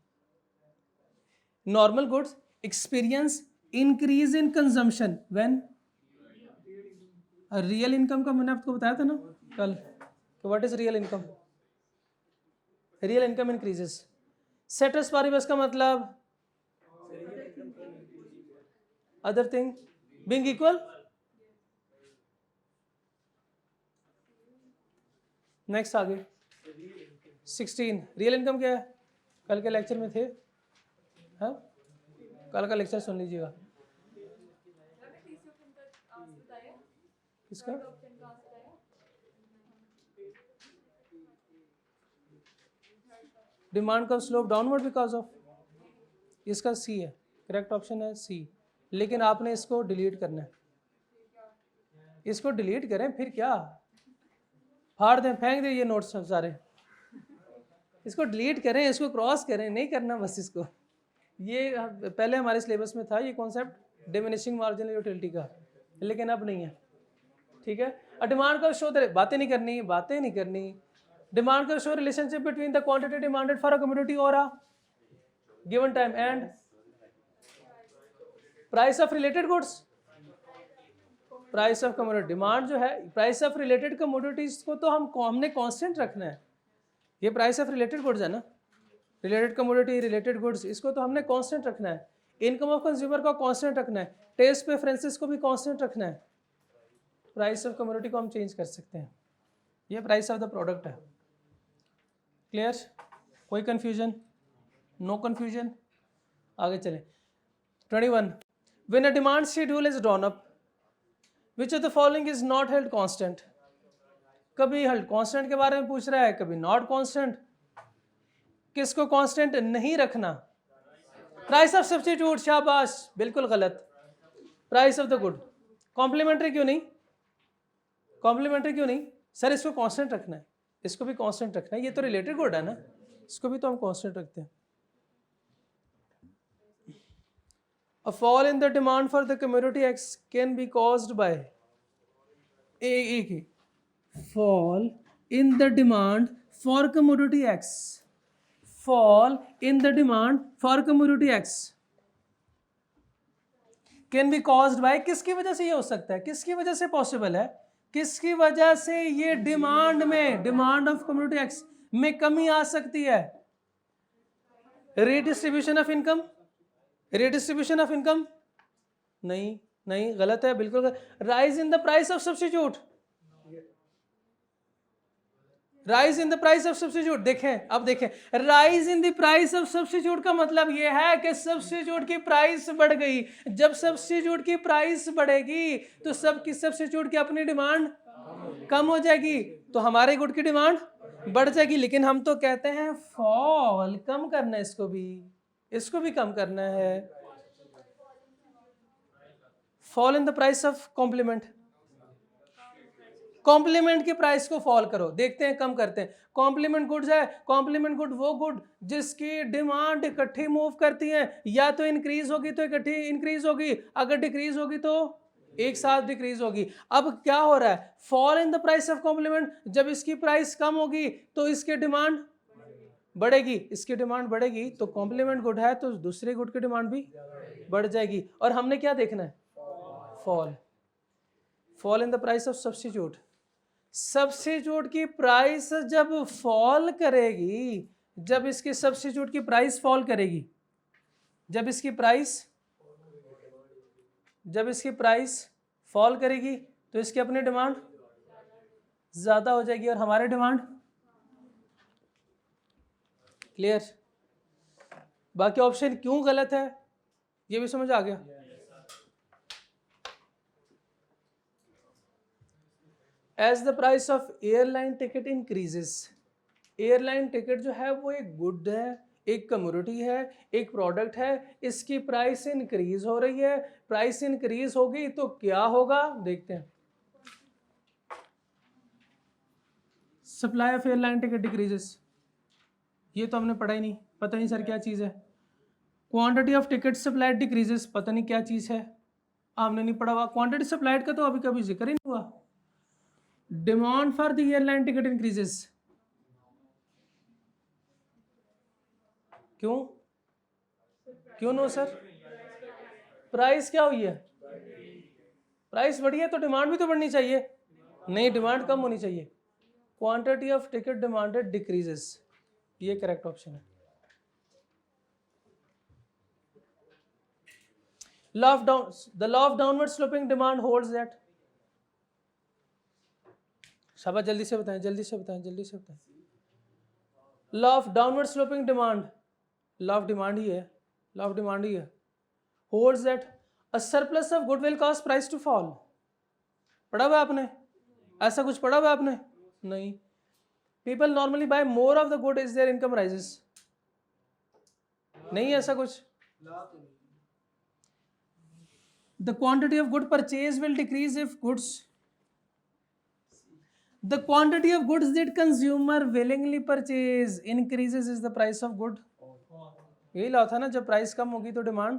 Speaker 1: normal goods experience increase in consumption when real income का मैंने आपको बताया था ना कल, what is real income? Real income increases. Ceteris paribus का मतलब other thing being equal. Next आगे 16, रियल इनकम क्या है? कल के लेक्चर में थे, हाँ कल का लेक्चर सुन लीजिएगा। किसका? डिमांड का स्लोप डाउनवर्ड बिकॉज ऑफ, इसका सी है, करेक्ट ऑप्शन है सी। लेकिन आपने इसको डिलीट करना है, इसको डिलीट करें फिर क्या, फाड़ दें, फेंक दें ये नोट्स सारे, इसको डिलीट करें, इसको क्रॉस करें, नहीं करना बस इसको। ये पहले हमारे सिलेबस में था ये कॉन्सेप्ट डिमिनिशिंग मार्जिनल यूटिलिटी का, लेकिन अब नहीं है, ठीक है। और डिमांड का शो, बातें नहीं करनी। डिमांड का show relationship between the quantity demanded for a commodity और a given time and price of related goods, price of commodity. Demand जो है, प्राइस ऑफ रिलेटेड कमोडिटीज को तो हमने कांस्टेंट रखना है। ये प्राइस ऑफ रिलेटेड गुड्स है ना, रिलेटेड कमोडिटी, रिलेटेड गुड्स, इसको तो हमने कांस्टेंट रखना है। इनकम ऑफ कंज्यूमर को कांस्टेंट रखना है, टेस्ट प्रेफरेंसेस को भी कांस्टेंट रखना है। प्राइस ऑफ कमोडिटी को हम चेंज कर सकते हैं, ये प्राइस ऑफ द प्रोडक्ट है। क्लियर? कोई कंफ्यूजन? No confusion? आगे चले। 21 when a demand schedule is drawn up which of the following is not held constant. कभी हेल्ड कांस्टेंट के बारे में पूछ रहा है, कभी नॉट कांस्टेंट। किसको कांस्टेंट नहीं रखना? प्राइस ऑफ सब्स्टिट्यूट, शाबाश, बिल्कुल गलत। Price of the good. Complementary क्यों नहीं? कॉम्प्लीमेंट्री क्यों नहीं सर? इसको कांस्टेंट रखना है, इसको भी कांस्टेंट रखना है, ये तो रिलेटेड गुड है ना, इसको भी तो हम कांस्टेंट रखते हैं। A fall in the demand for the commodity X can be caused by a fall in the demand for commodity X. Fall in the demand for commodity X can be caused by, किसकी वजह से ये हो सकता है, किसकी वजह से पॉसिबल है, किसकी वजह से ये डिमांड में, डिमांड ऑफ कमोडिटी एक्स में कमी आ सकती है? Redistribution of income, redistribution of income नहीं, नहीं, गलत है, बिल्कुल। Rise in the price of substitute, rise in the price of substitute. देखें, अब देखें, rise in the price of substitute का मतलब यह है कि सब्स्टिट्यूट की प्राइस बढ़ गई। जब सब्स्टिट्यूट की प्राइस बढ़ेगी तो सबकी सब्स्टिट्यूट की अपनी डिमांड कम हो जाएगी, तो हमारे गुड की डिमांड बढ़ जाएगी। लेकिन हम तो कहते हैं फॉल, कम करना है, इसको भी कम करना है। Fall in the price of complement, complement की प्राइस को फॉल करो, देखते हैं कम करते हैं। कॉम्प्लीमेंट गुड्स है, कॉम्प्लीमेंट गुड वो गुड जिसकी डिमांड इकट्ठी मूव करती है, या तो इंक्रीज होगी तो इकट्ठी इंक्रीज होगी, अगर डिक्रीज होगी तो एक साथ डिक्रीज होगी। अब क्या हो रहा है? Fall in the price of complement, जब इसकी प्राइस कम होगी तो इसकी डिमांड बढ़ेगी, इसकी डिमांड बढ़ेगी तो कॉम्प्लीमेंट गुड है तो दूसरे गुड की डिमांड भी बढ़ जाएगी। और हमने क्या देखना है? Fall. Fall in the price of substitute, substitute की प्राइस जब फॉल करेगी, जब इसकी सब्स्टिट्यूट की प्राइस फॉल करेगी, जब इसकी प्राइस फॉल करेगी तो इसकी अपनी डिमांड ज्यादा हो जाएगी और हमारी डिमांड। क्लियर? बाकी ऑप्शन क्यों गलत है ये भी समझ आ गया? As the price of airline ticket increases, airline ticket जो है वो एक गुड है, एक कमोडिटी है, एक प्रोडक्ट है, इसकी प्राइस इंक्रीज हो रही है। प्राइस इंक्रीज होगी तो क्या होगा देखते हैं। Supply of airline ticket decreases, ये तो हमने पढ़ा ही नहीं, पता नहीं सर क्या चीज़ है। Quantity of ticket supplied decreases, पता नहीं क्या चीज़ है, हमने नहीं पढ़ा हुआ। क्वांटिटी सप्लाइड का तो अभी कभी जिक्र ही नहीं हुआ। Demand for the airline ticket increases, क्यों नो सर? प्राइस क्या हुई है? प्राइस बढ़ी है तो डिमांड भी तो बढ़नी चाहिए, नहीं, डिमांड कम होनी चाहिए। Quantity of ticket demanded decreases, ये करेक्ट ऑप्शन है। The law of downward sloping demand holds that, शाबाश, जल्दी से बताएं। Law of downward sloping demand, law of demand ही है, holds that a surplus of goodwill cause price to fall. पढ़ा हुआ आपने? ऐसा कुछ पढ़ा हुआ आपने? नहीं। People normally buy more of the good is their income rises, नहीं ऐसा कुछ। The quantity of good purchase will decrease if goods, The quantity of goods that consumer willingly purchase increases is the price of good. यही law था ना, जब price कम होगी तो demand.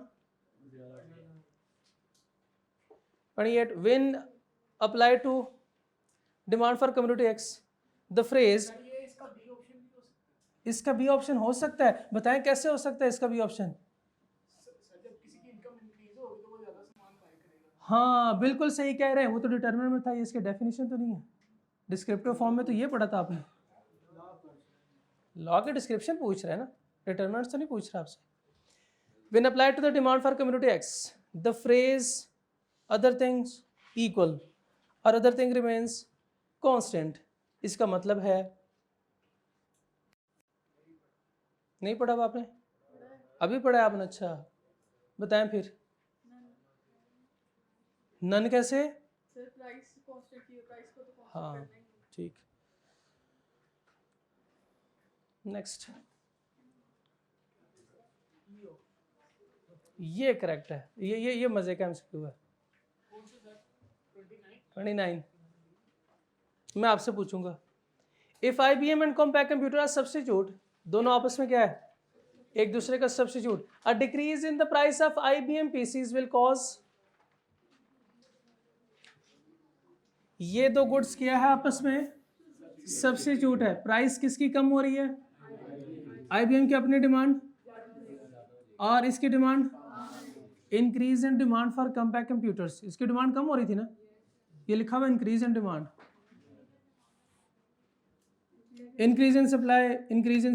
Speaker 1: 28. When applied to demand for commodity X, the phrase. इसका B option हो सकता है, बताएं कैसे हो सकता है इसका बी ऑप्शन. हाँ बिल्कुल सही कह रहे हैं, वो तो डिटरमिनेंट में था, ये इसके डेफिनेशन तो नहीं है. डिस्क्रिप्टिव फॉर्म में तो ये पढ़ा था आपने. लॉ के डिस्क्रिप्शन पूछ रहे हैं ना, डिटरमिनेंट्स तो नहीं पूछ रहा आपसे. When applied to the demand for commodity X, the phrase other things equal or other thing remains constant, इसका मतलब है. नहीं पढ़ा अब आपने, अभी पढ़ा है आपने. अच्छा बताएं फिर. नन कैसे. हाँ ठीक. नेक्स्ट, ये करेक्ट है. ये मजे का एमसीक्यू है. 29. मैं आपसे पूछूंगा, if IBM and Compaq computer are substitute, दोनों आपस में क्या है, एक दूसरे का सब्स्टिट्यूट. A decrease in the price of IBM PCs will cause. ये दो गुड्स क्या है आपस में, सब्स्टिट्यूट है. प्राइस किसकी कम हो रही है, IBM की अपनी डिमांड और इसकी demand. Increase in demand for compact computers, इसकी डिमांड कम हो रही थी ना, ये लिखा हुआ increase in demand. Increase in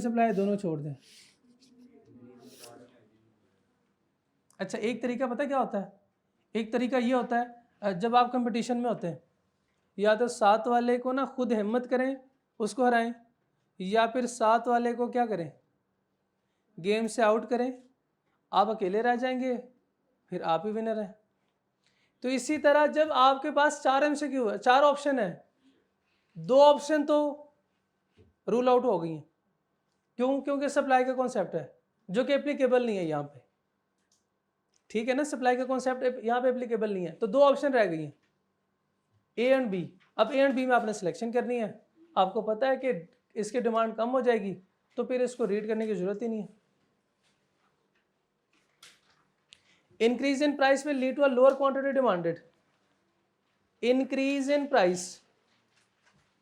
Speaker 1: supply दोनों छोड़ दें. अच्छा एक तरीका पता क्या होता है, एक तरीका ये होता है, जब आप कंपटीशन में होते हैं, या तो साथ वाले को ना खुद हिम्मत करें उसको हराएं, या फिर साथ वाले को क्या करें, गेम से आउट करें. आप अकेले रह जाएंगे, फिर आप ही विनर हैं. तो इसी तरह जब आपके पास 4 MCQ है, 4 ऑप्शन है, 2 ऑप्शन तो रूल आउट हो गई हैं. क्यों, क्योंकि सप्लाई का कॉन्सेप्ट है जो कि एप्लीकेबल नहीं है यहाँ पे. ठीक है ना, सप्लाई का कॉन्सेप्ट यहाँ पे एप्लीकेबल नहीं है, तो 2 ऑप्शन रह गई हैं, A एंड B. अब A एंड B में आपने सिलेक्शन करनी है. आपको पता है कि इसकी डिमांड कम हो जाएगी, तो फिर इसको रीड करने की जरूरत ही नहीं है. Increase in price will lead to a lower quantity demanded. Increase in price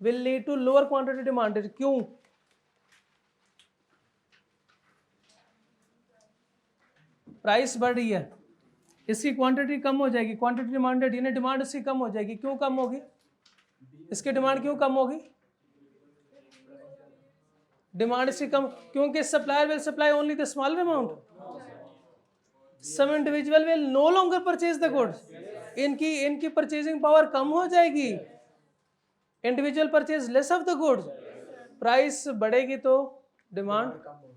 Speaker 1: will lead to lower quantity demanded. क्यों, प्राइस बढ़ रही है, इसकी क्वांटिटी कम हो जाएगी, क्वांटिटी डिमांडेड यानी डिमांड इसकी कम हो जाएगी. क्यों कम होगी, इसकी डिमांड क्यों कम होगी, डिमांड इसकी कम, क्योंकि supplier will supply only the smaller amount. Some individual will no longer purchase the goods. इनकी परचेजिंग पावर कम हो जाएगी. Individual purchase less of the goods. Price बढ़ेगी तो डिमांड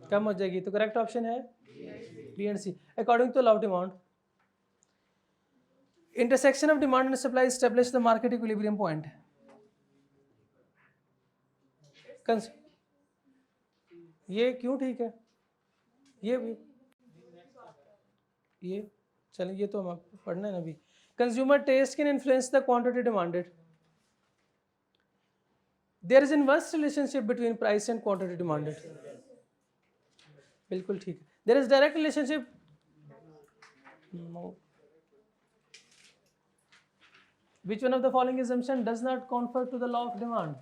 Speaker 1: कम हो जाएगी. तो करेक्ट ऑप्शन है B and C. According to law of demand, intersection of demand and supply establish the market equilibrium point. ये क्यों ठीक है, ये चलिए, ये तो हम पढ़ना है ना अभी. Consumer taste can influence the quantity demanded. There is inverse relationship between price and quantity demanded. बिल्कुल ठीक है. There is direct relationship. No. Which one of the following assumption does not confer to the law of demand.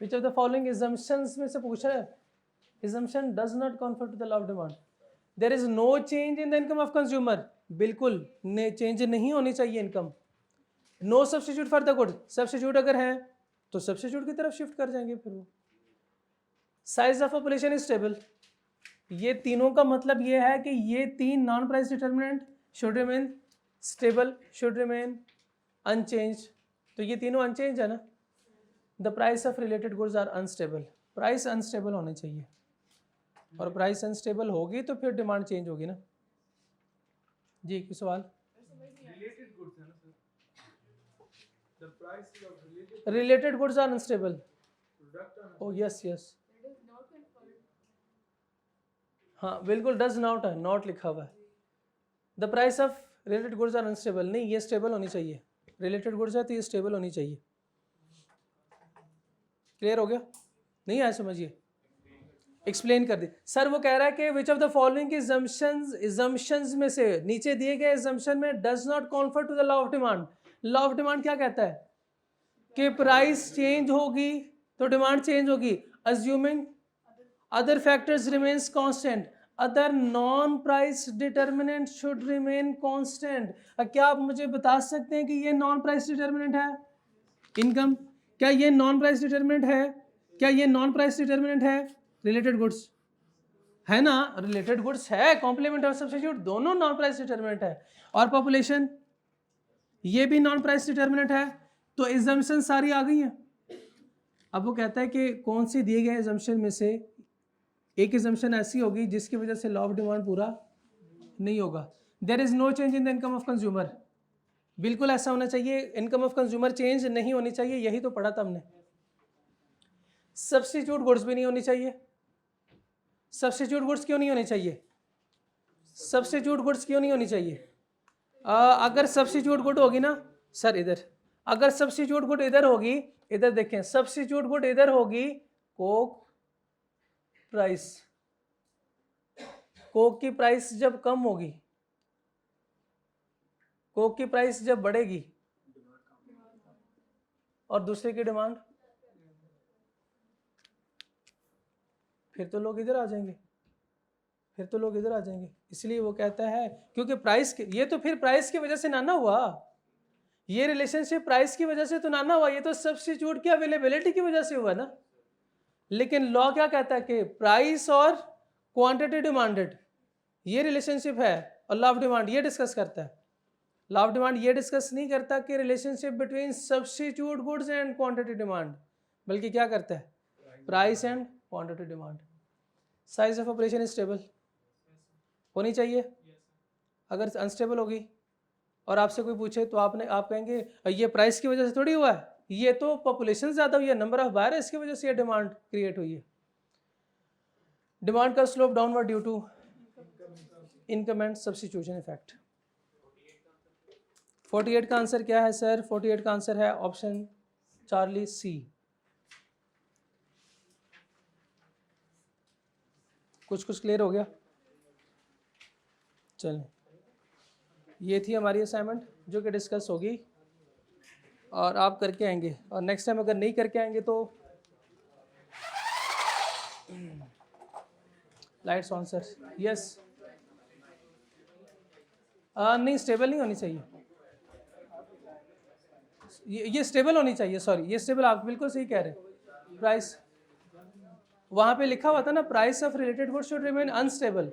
Speaker 1: Which of the following assumptions में से पूछ रहा है, assumption does not confer to the law of demand. There is no change in the income of consumer. बिल्कुल change नहीं होनी चाहिए income. No substitute for the good. Substitute अगर है तो सब्स्टिट्यूट की तरफ शिफ्ट कर जाएंगे फिर वो. Size of population is stable. ये तीनों का मतलब ये है कि ये 3 non price determinant should remain stable, should remain unchanged. तो ये तीनों अनचेंज है ना. The price of related goods are unstable. Price unstable होने चाहिए, और प्राइस अनस्टेबल होगी तो फिर डिमांड चेंज होगी ना. जी कोई सवाल.
Speaker 2: रिलेटेड गुड्स है ना sir, the price of
Speaker 1: related goods are unstable. Oh yes yes, हाँ बिल्कुल डज नॉट है, नॉट लिखा हुआ है. The price of related goods are unstable, नहीं ये स्टेबल होनी चाहिए, रिलेटेड गुड्स है तो ये स्टेबल होनी चाहिए। क्लियर हो गया? नहीं आया समझिए, एक्सप्लेन कर दी सर। वो कह रहा है कि which of the following assumptions में से नीचे दिए गए इजम्पशन में does not confer to the law of demand. Law of demand क्या कहता है कि प्राइस चेंज होगी तो डिमांड चेंज होगी, assuming other factors remains constant, other non price determinant should remain constant. क्या आप मुझे बता सकते हैं कि ये नॉन प्राइस डिटर्मिनेंट है? इनकम, क्या ये नॉन प्राइस डिटर्मिनेंट है? क्या ये नॉन प्राइस डिटर्मिनेंट है? रिलेटेड गुड्स है ना, रिलेटेड गुड्स है, कॉम्प्लीमेंट और सब्स्टिट्यूट दोनों नॉन प्राइस डिटर्मिनेंट है। और पॉपुलेशन ये भी नॉन प्राइस डिटर्मिनेंट है। तो एजम्पशन सारी आ गई हैं। अब वो कहता है कि कौन सी दिए गए एजम्पशन में से एक एजम्पशन ऐसी होगी जिसकी वजह से लॉ ऑफ डिमांड पूरा नहीं होगा। There is no change in the income of consumer, बिल्कुल ऐसा होना चाहिए, इनकम ऑफ कंज्यूमर चेंज नहीं होनी चाहिए, यही तो पढ़ा था हमने। सब्स्टिट्यूट गुड्स भी नहीं होनी चाहिए। सब्स्टिट्यूट गुड्स क्यों नहीं होनी चाहिए? सब्स्टिट्यूट गुड्स क्यों नहीं होनी चाहिए? अगर सब्स्टिट्यूट गुड होगी ना सर, इधर अगर सब्स्टिट्यूट गुड इधर होगी, इधर देखें, सब्स्टिट्यूट गुड इधर होगी, कोक प्राइस, कोक की प्राइस जब कम होगी, कोक की प्राइस जब बढ़ेगी और दूसरे की डिमांड, फिर तो लोग इधर आ जाएंगे, फिर तो लोग इधर आ जाएंगे। इसलिए वो कहता है क्योंकि प्राइस ये तो फिर प्राइस की वजह से ना हुआ, ये रिलेशनशिप प्राइस की वजह से तो ना हुआ, ये तो सब्स्टिट्यूट की अवेलेबिलिटी की वजह से हुआ ना। लेकिन लॉ क्या कहता है कि प्राइस और क्वांटिटी डिमांडेड ये रिलेशनशिप है, और लॉ ऑफ डिमांड ये डिस्कस करता है। लॉ ऑफ डिमांड ये डिस्कस नहीं करता कि relationship between substitute goods and quantity demand, बल्कि क्या करता है, price and quantity demand. Size of operation stable होनी चाहिए। अगर अनस्टेबल होगी और आपसे कोई पूछे तो आप कहेंगे ये प्राइस की वजह से थोड़ी हुआ है, ये तो पॉपुलेशन ज़्यादा हुई है, नंबर ऑफ बायर है, इसकी वजह से ये डिमांड क्रिएट हुई है। डिमांड का slope downward due to income and substitution effect. 48 का आंसर क्या है सर? 48 का आंसर है ऑप्शन चार्ली सी। कुछ क्लियर हो गया? चलें, ये थी हमारी असाइनमेंट जो कि डिस्कस होगी और आप करके आएंगे, और नेक्स्ट टाइम अगर नहीं करके आएंगे तो लाइट्स ऑन सर। यस, नहीं स्टेबल नहीं होनी चाहिए, ये स्टेबल होनी चाहिए, सॉरी ये स्टेबल, आप बिल्कुल सही कह रहे हैं। प्राइस वहाँ पे लिखा हुआ था ना, price of related goods should remain unstable,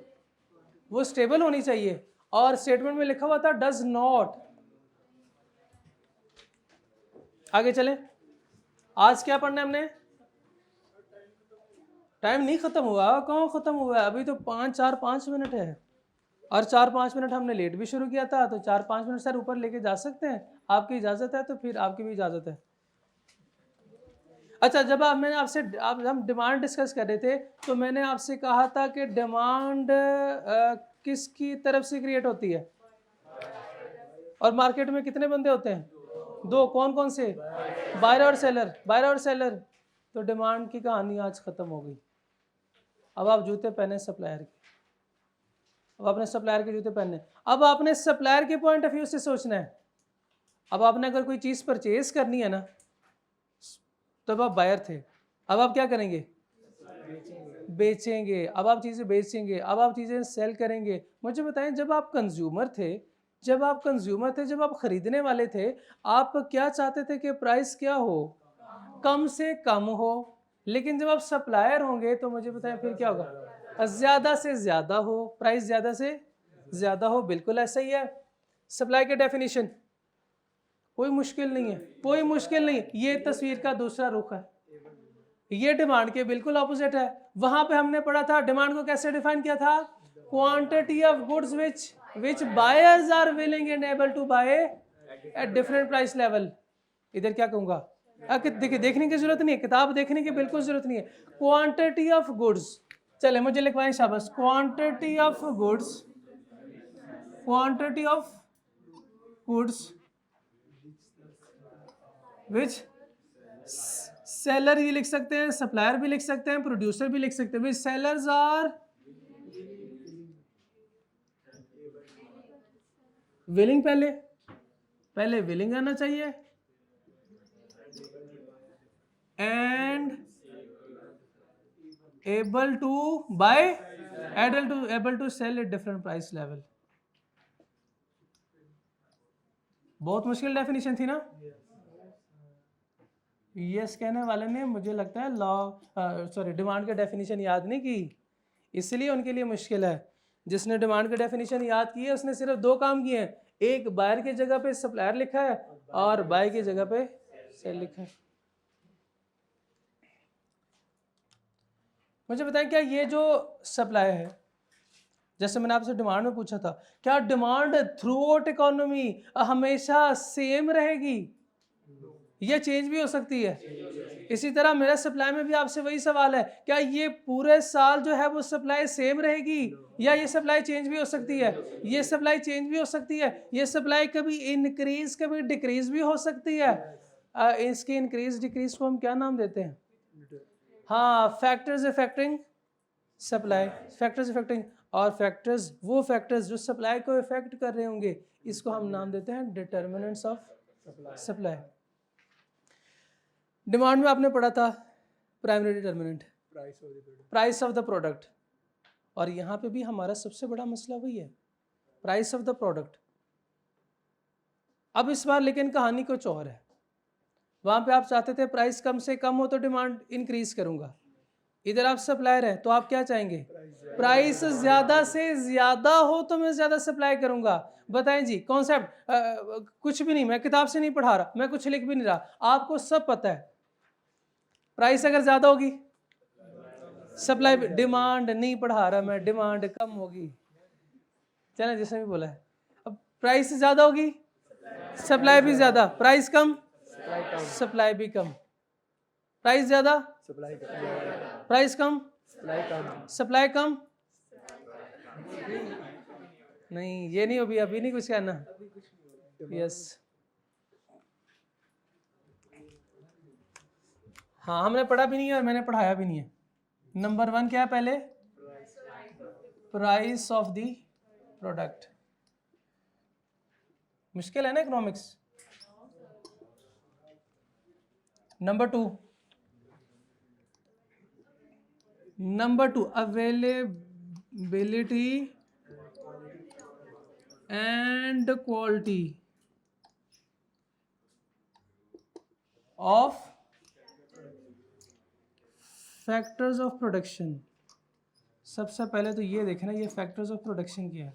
Speaker 1: वो स्टेबल होनी चाहिए, और स्टेटमेंट में लिखा हुआ था डज नॉट। आगे चलें, आज क्या पढ़ना है हमने? टाइम नहीं खत्म हुआ, कहाँ खत्म हुआ है, अभी तो 5 मिनट है, और 4-5 मिनट हमने लेट भी शुरू किया था, तो 4-5 मिनट सर ऊपर लेके जा सकते हैं, आपकी इजाज़त है तो फिर आपकी भी इजाज़त है। अच्छा, जब मैंने आपसे हम डिमांड डिस्कस कर रहे थे तो मैंने आपसे कहा था कि डिमांड किसकी तरफ से क्रिएट होती है, और मार्केट में कितने बंदे होते हैं? 2, कौन कौन से? बायर और सेलर, बायर और सेलर। तो डिमांड की कहानी आज ख़त्म हो गई। अब आप जूते पहने सप्लायर के, अब आपने सप्लायर के जूते पहनने, अब आपने सप्लायर के पॉइंट ऑफ व्यू से सोचना है। अब आपने अगर कोई चीज़ परचेज करनी है ना, तब आप बायर थे, अब आप क्या करेंगे? बेचेंगे। अब आप चीज़ें बेचेंगे, अब आप चीज़ें सेल करेंगे। मुझे बताएं, जब आप कंज्यूमर थे, जब आप ख़रीदने वाले थे, आप क्या चाहते थे कि प्राइस क्या हो? कम से कम हो। लेकिन जब आप सप्लायर होंगे तो मुझे बताएं फिर क्या होगा? ज़्यादा से ज़्यादा हो, प्राइस ज़्यादा से ज़्यादा हो। बिल्कुल ऐसा ही है। सप्लाई के डेफिनेशन कोई मुश्किल नहीं है, कोई मुश्किल नहीं। ये तस्वीर का दूसरा रुख है, ये डिमांड के बिल्कुल ऑपोजिट है। वहां पे हमने पढ़ा था डिमांड को कैसे डिफाइन किया था? Quantity of goods which buyers are willing and able to buy at different price level. इधर क्या कहूँगा, देखिए देखने की जरूरत नहीं है, किताब देखने की बिल्कुल जरूरत नहीं है। क्वांटिटी ऑफ गुड्स, चले मुझे लिखवाएं शाबाश। Quantity of goods quantity of goods which seller भी लिख सकते हैं, सप्लायर भी लिख सकते हैं, प्रोड्यूसर भी लिख सकते हैं। विच सेलर्स आर विलिंग, पहले विलिंग आना चाहिए, and able to buy, able to sell at different price level. बहुत मुश्किल डेफिनेशन थी ना? यस कहने वाले ने मुझे लगता है डिमांड का डेफिनेशन याद नहीं की, इसलिए उनके लिए मुश्किल है। जिसने डिमांड का डेफिनेशन याद की है उसने सिर्फ दो काम किए हैं, एक बायर की जगह पे सप्लायर लिखा है और बाय की जगह पे सेल लिखा है। मुझे बताएं, क्या ये जो सप्लाई है, जैसे मैंने आपसे डिमांड में पूछा था, क्या डिमांड थ्रू आउट इकोनॉमी हमेशा सेम रहेगी या चेंज भी हो सकती है? इसी तरह मेरा सप्लाई में भी आपसे वही सवाल है, क्या ये पूरे साल जो है वो सप्लाई सेम रहेगी या ये सप्लाई चेंज भी हो सकती है? ये सप्लाई चेंज भी हो सकती है, ये सप्लाई कभी इंक्रीज कभी डिक्रीज भी हो सकती है। इसके इंक्रीज डिक्रीज को हम क्या नाम देते हैं? हाँ, factors affecting supply, factors affecting, और फैक्टर्स, वो फैक्टर्स जो सप्लाई को इफेक्ट कर रहे होंगे, इसको हम नाम देते हैं डिटर्मिनेंट्स ऑफ सप्लाई। डिमांड में आपने पढ़ा था primary determinant, price of the product, और यहाँ पे भी हमारा सबसे बड़ा मसला वही है, प्राइस ऑफ द प्रोडक्ट। अब इस बार लेकिन कहानी कुछ और है। वहाँ पे आप चाहते थे प्राइस कम से कम हो तो डिमांड इंक्रीज करूंगा, इधर आप सप्लायर हैं तो आप क्या चाहेंगे? प्राइस ज्यादा से ज्यादा हो तो मैं ज्यादा सप्लाई करूंगा। बताएं जी, कॉन्सेप्ट कुछ भी नहीं, मैं किताब से नहीं पढ़ा रहा, मैं कुछ लिख भी नहीं रहा, आपको सब पता है। प्राइस अगर ज्यादा होगी सप्लाई, डिमांड नहीं पढ़ा रहा मैं, डिमांड कम होगी, चले जिसने भी बोला है। अब प्राइस ज्यादा होगी सप्लाई भी ज्यादा, प्राइस कम सप्लाई भी कम, प्राइस ज्यादा प्राइस कम सप्लाई कम। नहीं, ये नहीं हो, अभी नहीं कुछ कहना। यस, हाँ, हमने पढ़ा भी नहीं है और मैंने पढ़ाया भी नहीं है। नंबर 1 क्या है पहले? Price of the product. मुश्किल है ना economics. Number 2 availability and quality of factors of production. सबसे पहले तो ये देखना ये फैक्टर्स ऑफ प्रोडक्शन क्या है,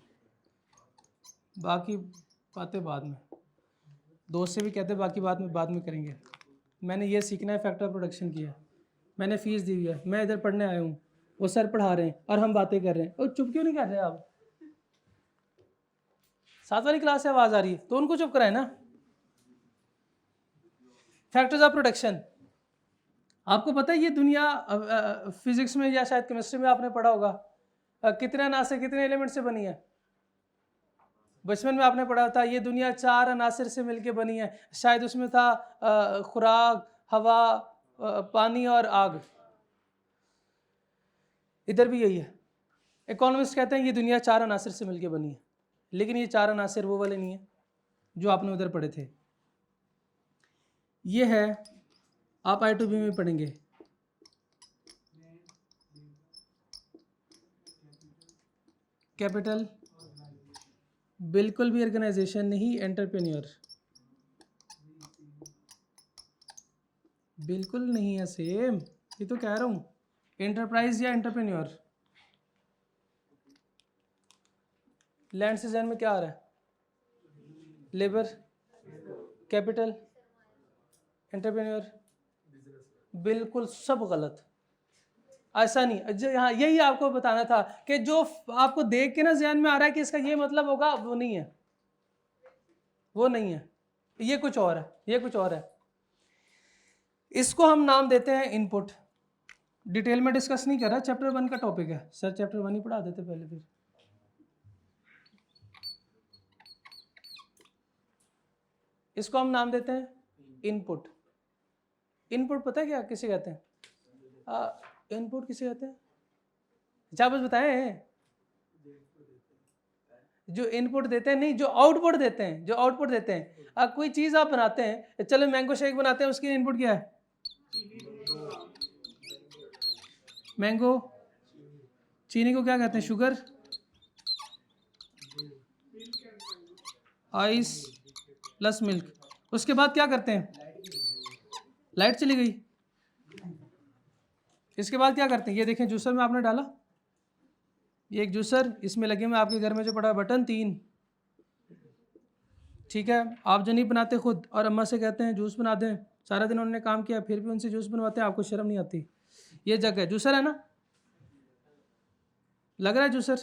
Speaker 1: बाकी बातें बाद में। दोस्त से भी कहते बाकी बाद में करेंगे। मैंने ये सीखना है फैक्टर ऑफ प्रोडक्शन किया, मैंने फीस दी हुई है, मैं इधर पढ़ने आया हूँ, वो सर पढ़ा रहे हैं और हम बातें कर रहे हैं। और चुप क्यों नहीं कर रहे आप? 7 वाली क्लास से आवाज़ आ रही है तो उनको चुप कराए ना। फैक्टर्स ऑफ प्रोडक्शन, आपको पता है ये दुनिया फिजिक्स में या शायद केमिस्ट्री में आपने पढ़ा होगा, कितने अनासर कितने एलिमेंट से बनी है? बचपन में आपने पढ़ा था ये दुनिया 4 अनासर से मिलके बनी है, शायद उसमें था खुराक, हवा, पानी और आग। इधर भी यही है। इकोनॉमिस्ट कहते हैं ये दुनिया 4 अनासर से मिलके बनी है, लेकिन ये 4 अनासर वो वाले नहीं है जो आपने उधर पढ़े थे। ये है, आप I2B में पढ़ेंगे, कैपिटल, बिल्कुल भी ऑर्गेनाइजेशन नहीं, एंटरप्रेन्योर, बिल्कुल नहीं है सेम, ये तो कह रहा हूँ, एंटरप्राइज या एंटरप्रेन्योर। लैंड से जैन में क्या आ रहा है? लेबर, कैपिटल, एंटरप्रेन्योर, बिल्कुल सब गलत। ऐसा नहीं, यहाँ यही आपको बताना था कि जो आपको देख के ना ज़हन में आ रहा है कि इसका ये मतलब होगा, वो नहीं है, वो नहीं है, ये कुछ और है, ये कुछ और है। इसको हम नाम देते हैं इनपुट। डिटेल में डिस्कस नहीं कर रहा, चैप्टर 1 का टॉपिक है। सर चैप्टर 1 ही पढ़ा देते पहले, फिर इसको हम नाम देते हैं इनपुट। इनपुट पता है क्या किसे कहते हैं? इनपुट किसे कहते हैं? अच्छा बस बताएं। जो इनपुट देते हैं, नहीं, जो आउटपुट देते हैं, जो आउटपुट देते हैं। अब कोई चीज आप बनाते हैं, चलो मैंगो शेक बनाते हैं, उसकी इनपुट क्या है? मैंगो, चीनी को क्या कहते हैं? Sugar, ice plus milk. उसके बाद क्या करते हैं? लाइट चली गई। इसके बाद क्या करते हैं? ये देखें जूसर में आपने डाला, ये एक जूसर, इसमें लगे हुए आपके घर में जो पड़ा है बटन 3, ठीक है। आप जो नहीं बनाते खुद और अम्मा से कहते हैं जूस बना दें, सारा दिन उन्होंने काम किया, फिर भी उनसे जूस बनवाते हैं, आपको शर्म नहीं आती? ये जग है, जूसर है ना, लग रहा है जूसर?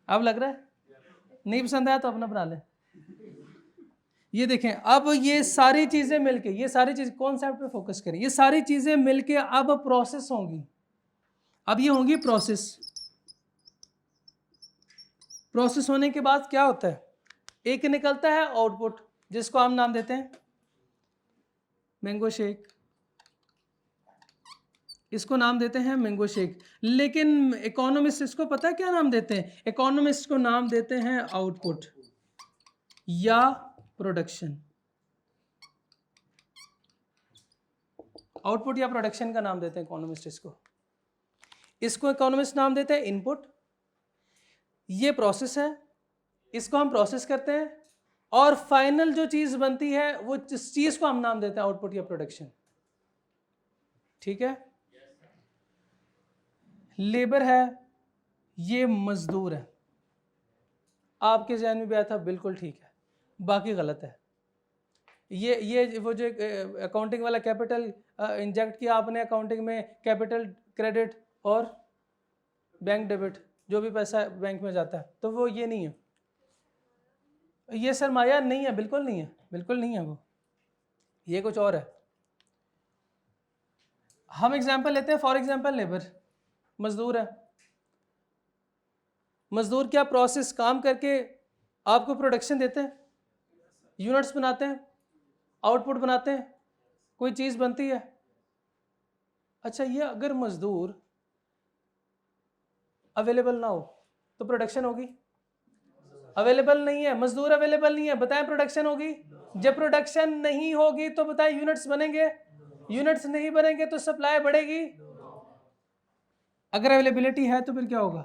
Speaker 1: अब लग रहा है? नहीं पसंद आया तो अपना बना लें। ये देखें, अब ये सारी चीजें मिलके, ये सारी चीज कॉन्सेप्ट पे फोकस करें, ये सारी चीजें मिलके अब प्रोसेस होंगी। अब ये होंगी प्रोसेस। प्रोसेस होने के बाद क्या होता है? एक निकलता है आउटपुट, जिसको हम नाम देते हैं मैंगो शेक। इसको नाम देते हैं मैंगो शेक। लेकिन इकोनॉमिस्ट इसको पता है क्या नाम देते हैं? इकोनॉमिस्ट को नाम देते हैं आउटपुट या प्रोडक्शन। आउटपुट या प्रोडक्शन का नाम देते हैं इकोनॉमिस्ट इसको। इसको इकोनॉमिस्ट नाम देते हैं इनपुट। ये प्रोसेस है, इसको हम प्रोसेस करते हैं और फाइनल जो चीज बनती है वो जिस चीज को हम नाम देते हैं आउटपुट या प्रोडक्शन। ठीक है। लेबर है, ये मजदूर है। आपके जहन में भी आया था, बिल्कुल ठीक है, बाकी गलत है। ये वो जो अकाउंटिंग वाला कैपिटल इंजेक्ट किया आपने अकाउंटिंग में, कैपिटल क्रेडिट और बैंक डेबिट, जो भी पैसा बैंक में जाता है, तो वो ये नहीं है, ये सरमाया नहीं है, बिल्कुल नहीं है, बिल्कुल नहीं है वो, ये कुछ और है। हम एग्जांपल लेते हैं, फॉर एग्जांपल लेबर, मजदूर है। मजदूर क्या प्रोसेस काम करके आपको प्रोडक्शन देते हैं, यूनिट्स बनाते हैं, आउटपुट बनाते हैं, कोई चीज़ बनती है। अच्छा, ये अगर मजदूर अवेलेबल ना हो तो प्रोडक्शन होगी? अवेलेबल नहीं है, मजदूर अवेलेबल नहीं है, बताएं प्रोडक्शन होगी? जब प्रोडक्शन नहीं होगी तो बताएं यूनिट्स बनेंगे? यूनिट्स नहीं बनेंगे तो सप्लाई बढ़ेगी? अगर अवेलेबिलिटी है तो फिर क्या होगा?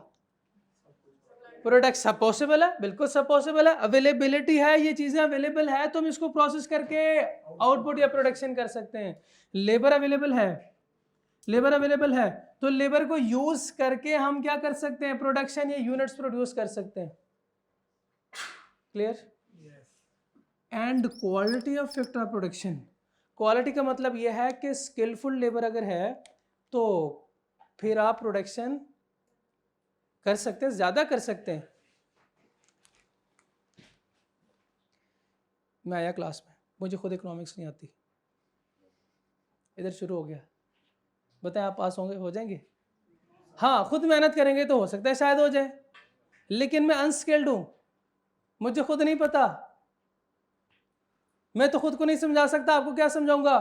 Speaker 1: प्रोडक्ट सब पॉसिबल है, बिल्कुल सब पॉसिबल है। अवेलेबिलिटी है, ये चीजें अवेलेबल है तो हम इसको प्रोसेस करके आउटपुट या प्रोडक्शन कर सकते हैं। लेबर अवेलेबल है, लेबर अवेलेबल है तो लेबर को यूज करके हम क्या कर सकते हैं? प्रोडक्शन या यूनिट्स प्रोड्यूस कर सकते हैं। Clear? And quality of factor production, quality का मतलब यह है कि स्किलफुल लेबर अगर है तो फिर आप प्रोडक्शन कर सकते हैं, ज्यादा कर सकते हैं। मैं आया क्लास में, मुझे खुद इकोनॉमिक्स नहीं आती, इधर शुरू हो गया, बताएं आप पास होंगे, हो जाएंगे? हाँ, खुद मेहनत करेंगे तो हो सकता है शायद हो जाए, लेकिन मैं अनस्किल्ड हूं, मुझे खुद नहीं पता, मैं तो खुद को नहीं समझा सकता, आपको क्या समझाऊंगा?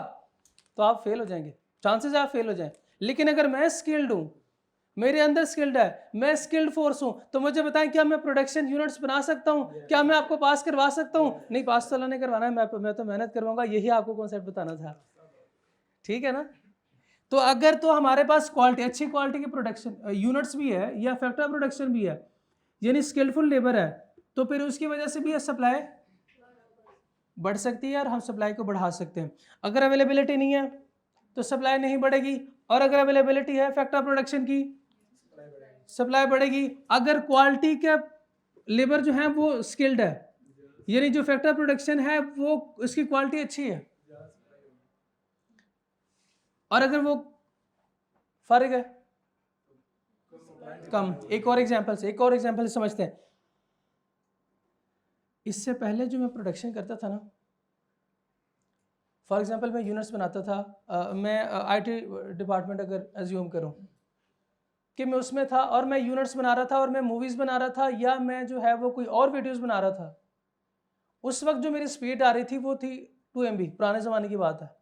Speaker 1: तो आप फेल हो जाएंगे, चांसेस आप फेल हो जाएं। लेकिन अगर मैं स्किल्ड हूं, मेरे अंदर स्किल्ड है, मैं स्किल्ड फोर्स हूं, तो मुझे बताएं क्या मैं प्रोडक्शन यूनिट्स बना सकता हूं? क्या मैं आपको पास करवा सकता हूं? नहीं, पास तो नहीं करवाना है, मैं तो मेहनत करवाऊंगा, यही आपको कॉन्सेप्ट बताना था। ठीक है ना? तो अगर तो हमारे पास क्वालिटी, अच्छी क्वालिटी की प्रोडक्शन यूनिट्स भी है या फैक्टर प्रोडक्शन भी है, यानी स्किलफुल लेबर है, तो फिर उसकी वजह से भी सप्लाई बढ़ सकती है और हम सप्लाई को बढ़ा सकते हैं। अगर अवेलेबिलिटी नहीं है तो सप्लाई नहीं बढ़ेगी, और अगर अवेलेबिलिटी है फैक्टर प्रोडक्शन की, सप्लाई बढ़ेगी। अगर क्वालिटी का लेबर जो है वो स्किल्ड है, यानी जो फैक्टर प्रोडक्शन है वो उसकी क्वालिटी अच्छी है, और अगर वो फर्क है कम। एक और एग्जांपल से समझते हैं। इससे पहले जो मैं प्रोडक्शन करता था ना, फॉर एग्जांपल मैं यूनिट्स बनाता था, मैं आईटी डिपार्टमेंट अगर एज्यूम करूं कि मैं उसमें था और मैं यूनिट्स बना रहा था और मैं मूवीज़ बना रहा था, या मैं जो है वो कोई और वीडियोस बना रहा था, उस वक्त जो मेरी स्पीड आ रही थी वो थी 2 MB, पुराने ज़माने की बात है।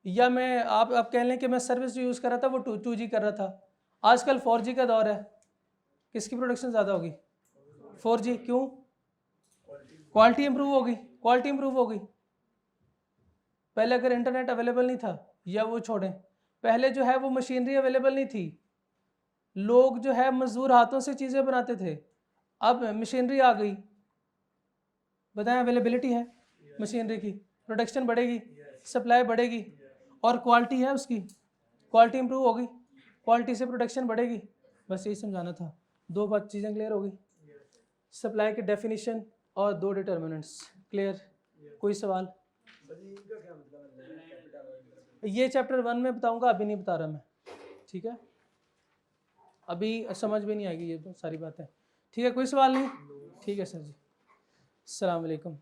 Speaker 1: या मैं आप कह लें कि मैं सर्विस जो यूज़ कर रहा था वो 2G कर रहा था। आजकल 4G का दौर है, किसकी प्रोडक्शन ज़्यादा होगी? 4G। क्यों? क्वालिटी इंप्रूव होगी, क्वालिटी इंप्रूव होगी। पहले अगर इंटरनेट अवेलेबल नहीं था, या वो छोड़ें, पहले जो है वो मशीनरी अवेलेबल नहीं थी, लोग जो है मजदूर हाथों से चीज़ें बनाते थे। अब मशीनरी आ गई, बताएं अवेलेबिलिटी है मशीनरी की, प्रोडक्शन बढ़ेगी, सप्लाई बढ़ेगी, और क्वालिटी है उसकी, क्वालिटी इंप्रूव होगी, क्वालिटी से प्रोडक्शन बढ़ेगी। बस यही समझाना था। 2 बात चीज़ें क्लियर हो गई। सप्लाई की डेफिनेशन और 2 डिटर्मिनेंट्स क्लियर। कोई सवाल? ये चैप्टर 1 में बताऊंगा, अभी नहीं बता रहा मैं, ठीक है? अभी समझ भी नहीं आएगी ये तो सारी बातें, ठीक है? कोई सवाल नहीं? ठीक है सर जी, अस्सलाम वालेकुम।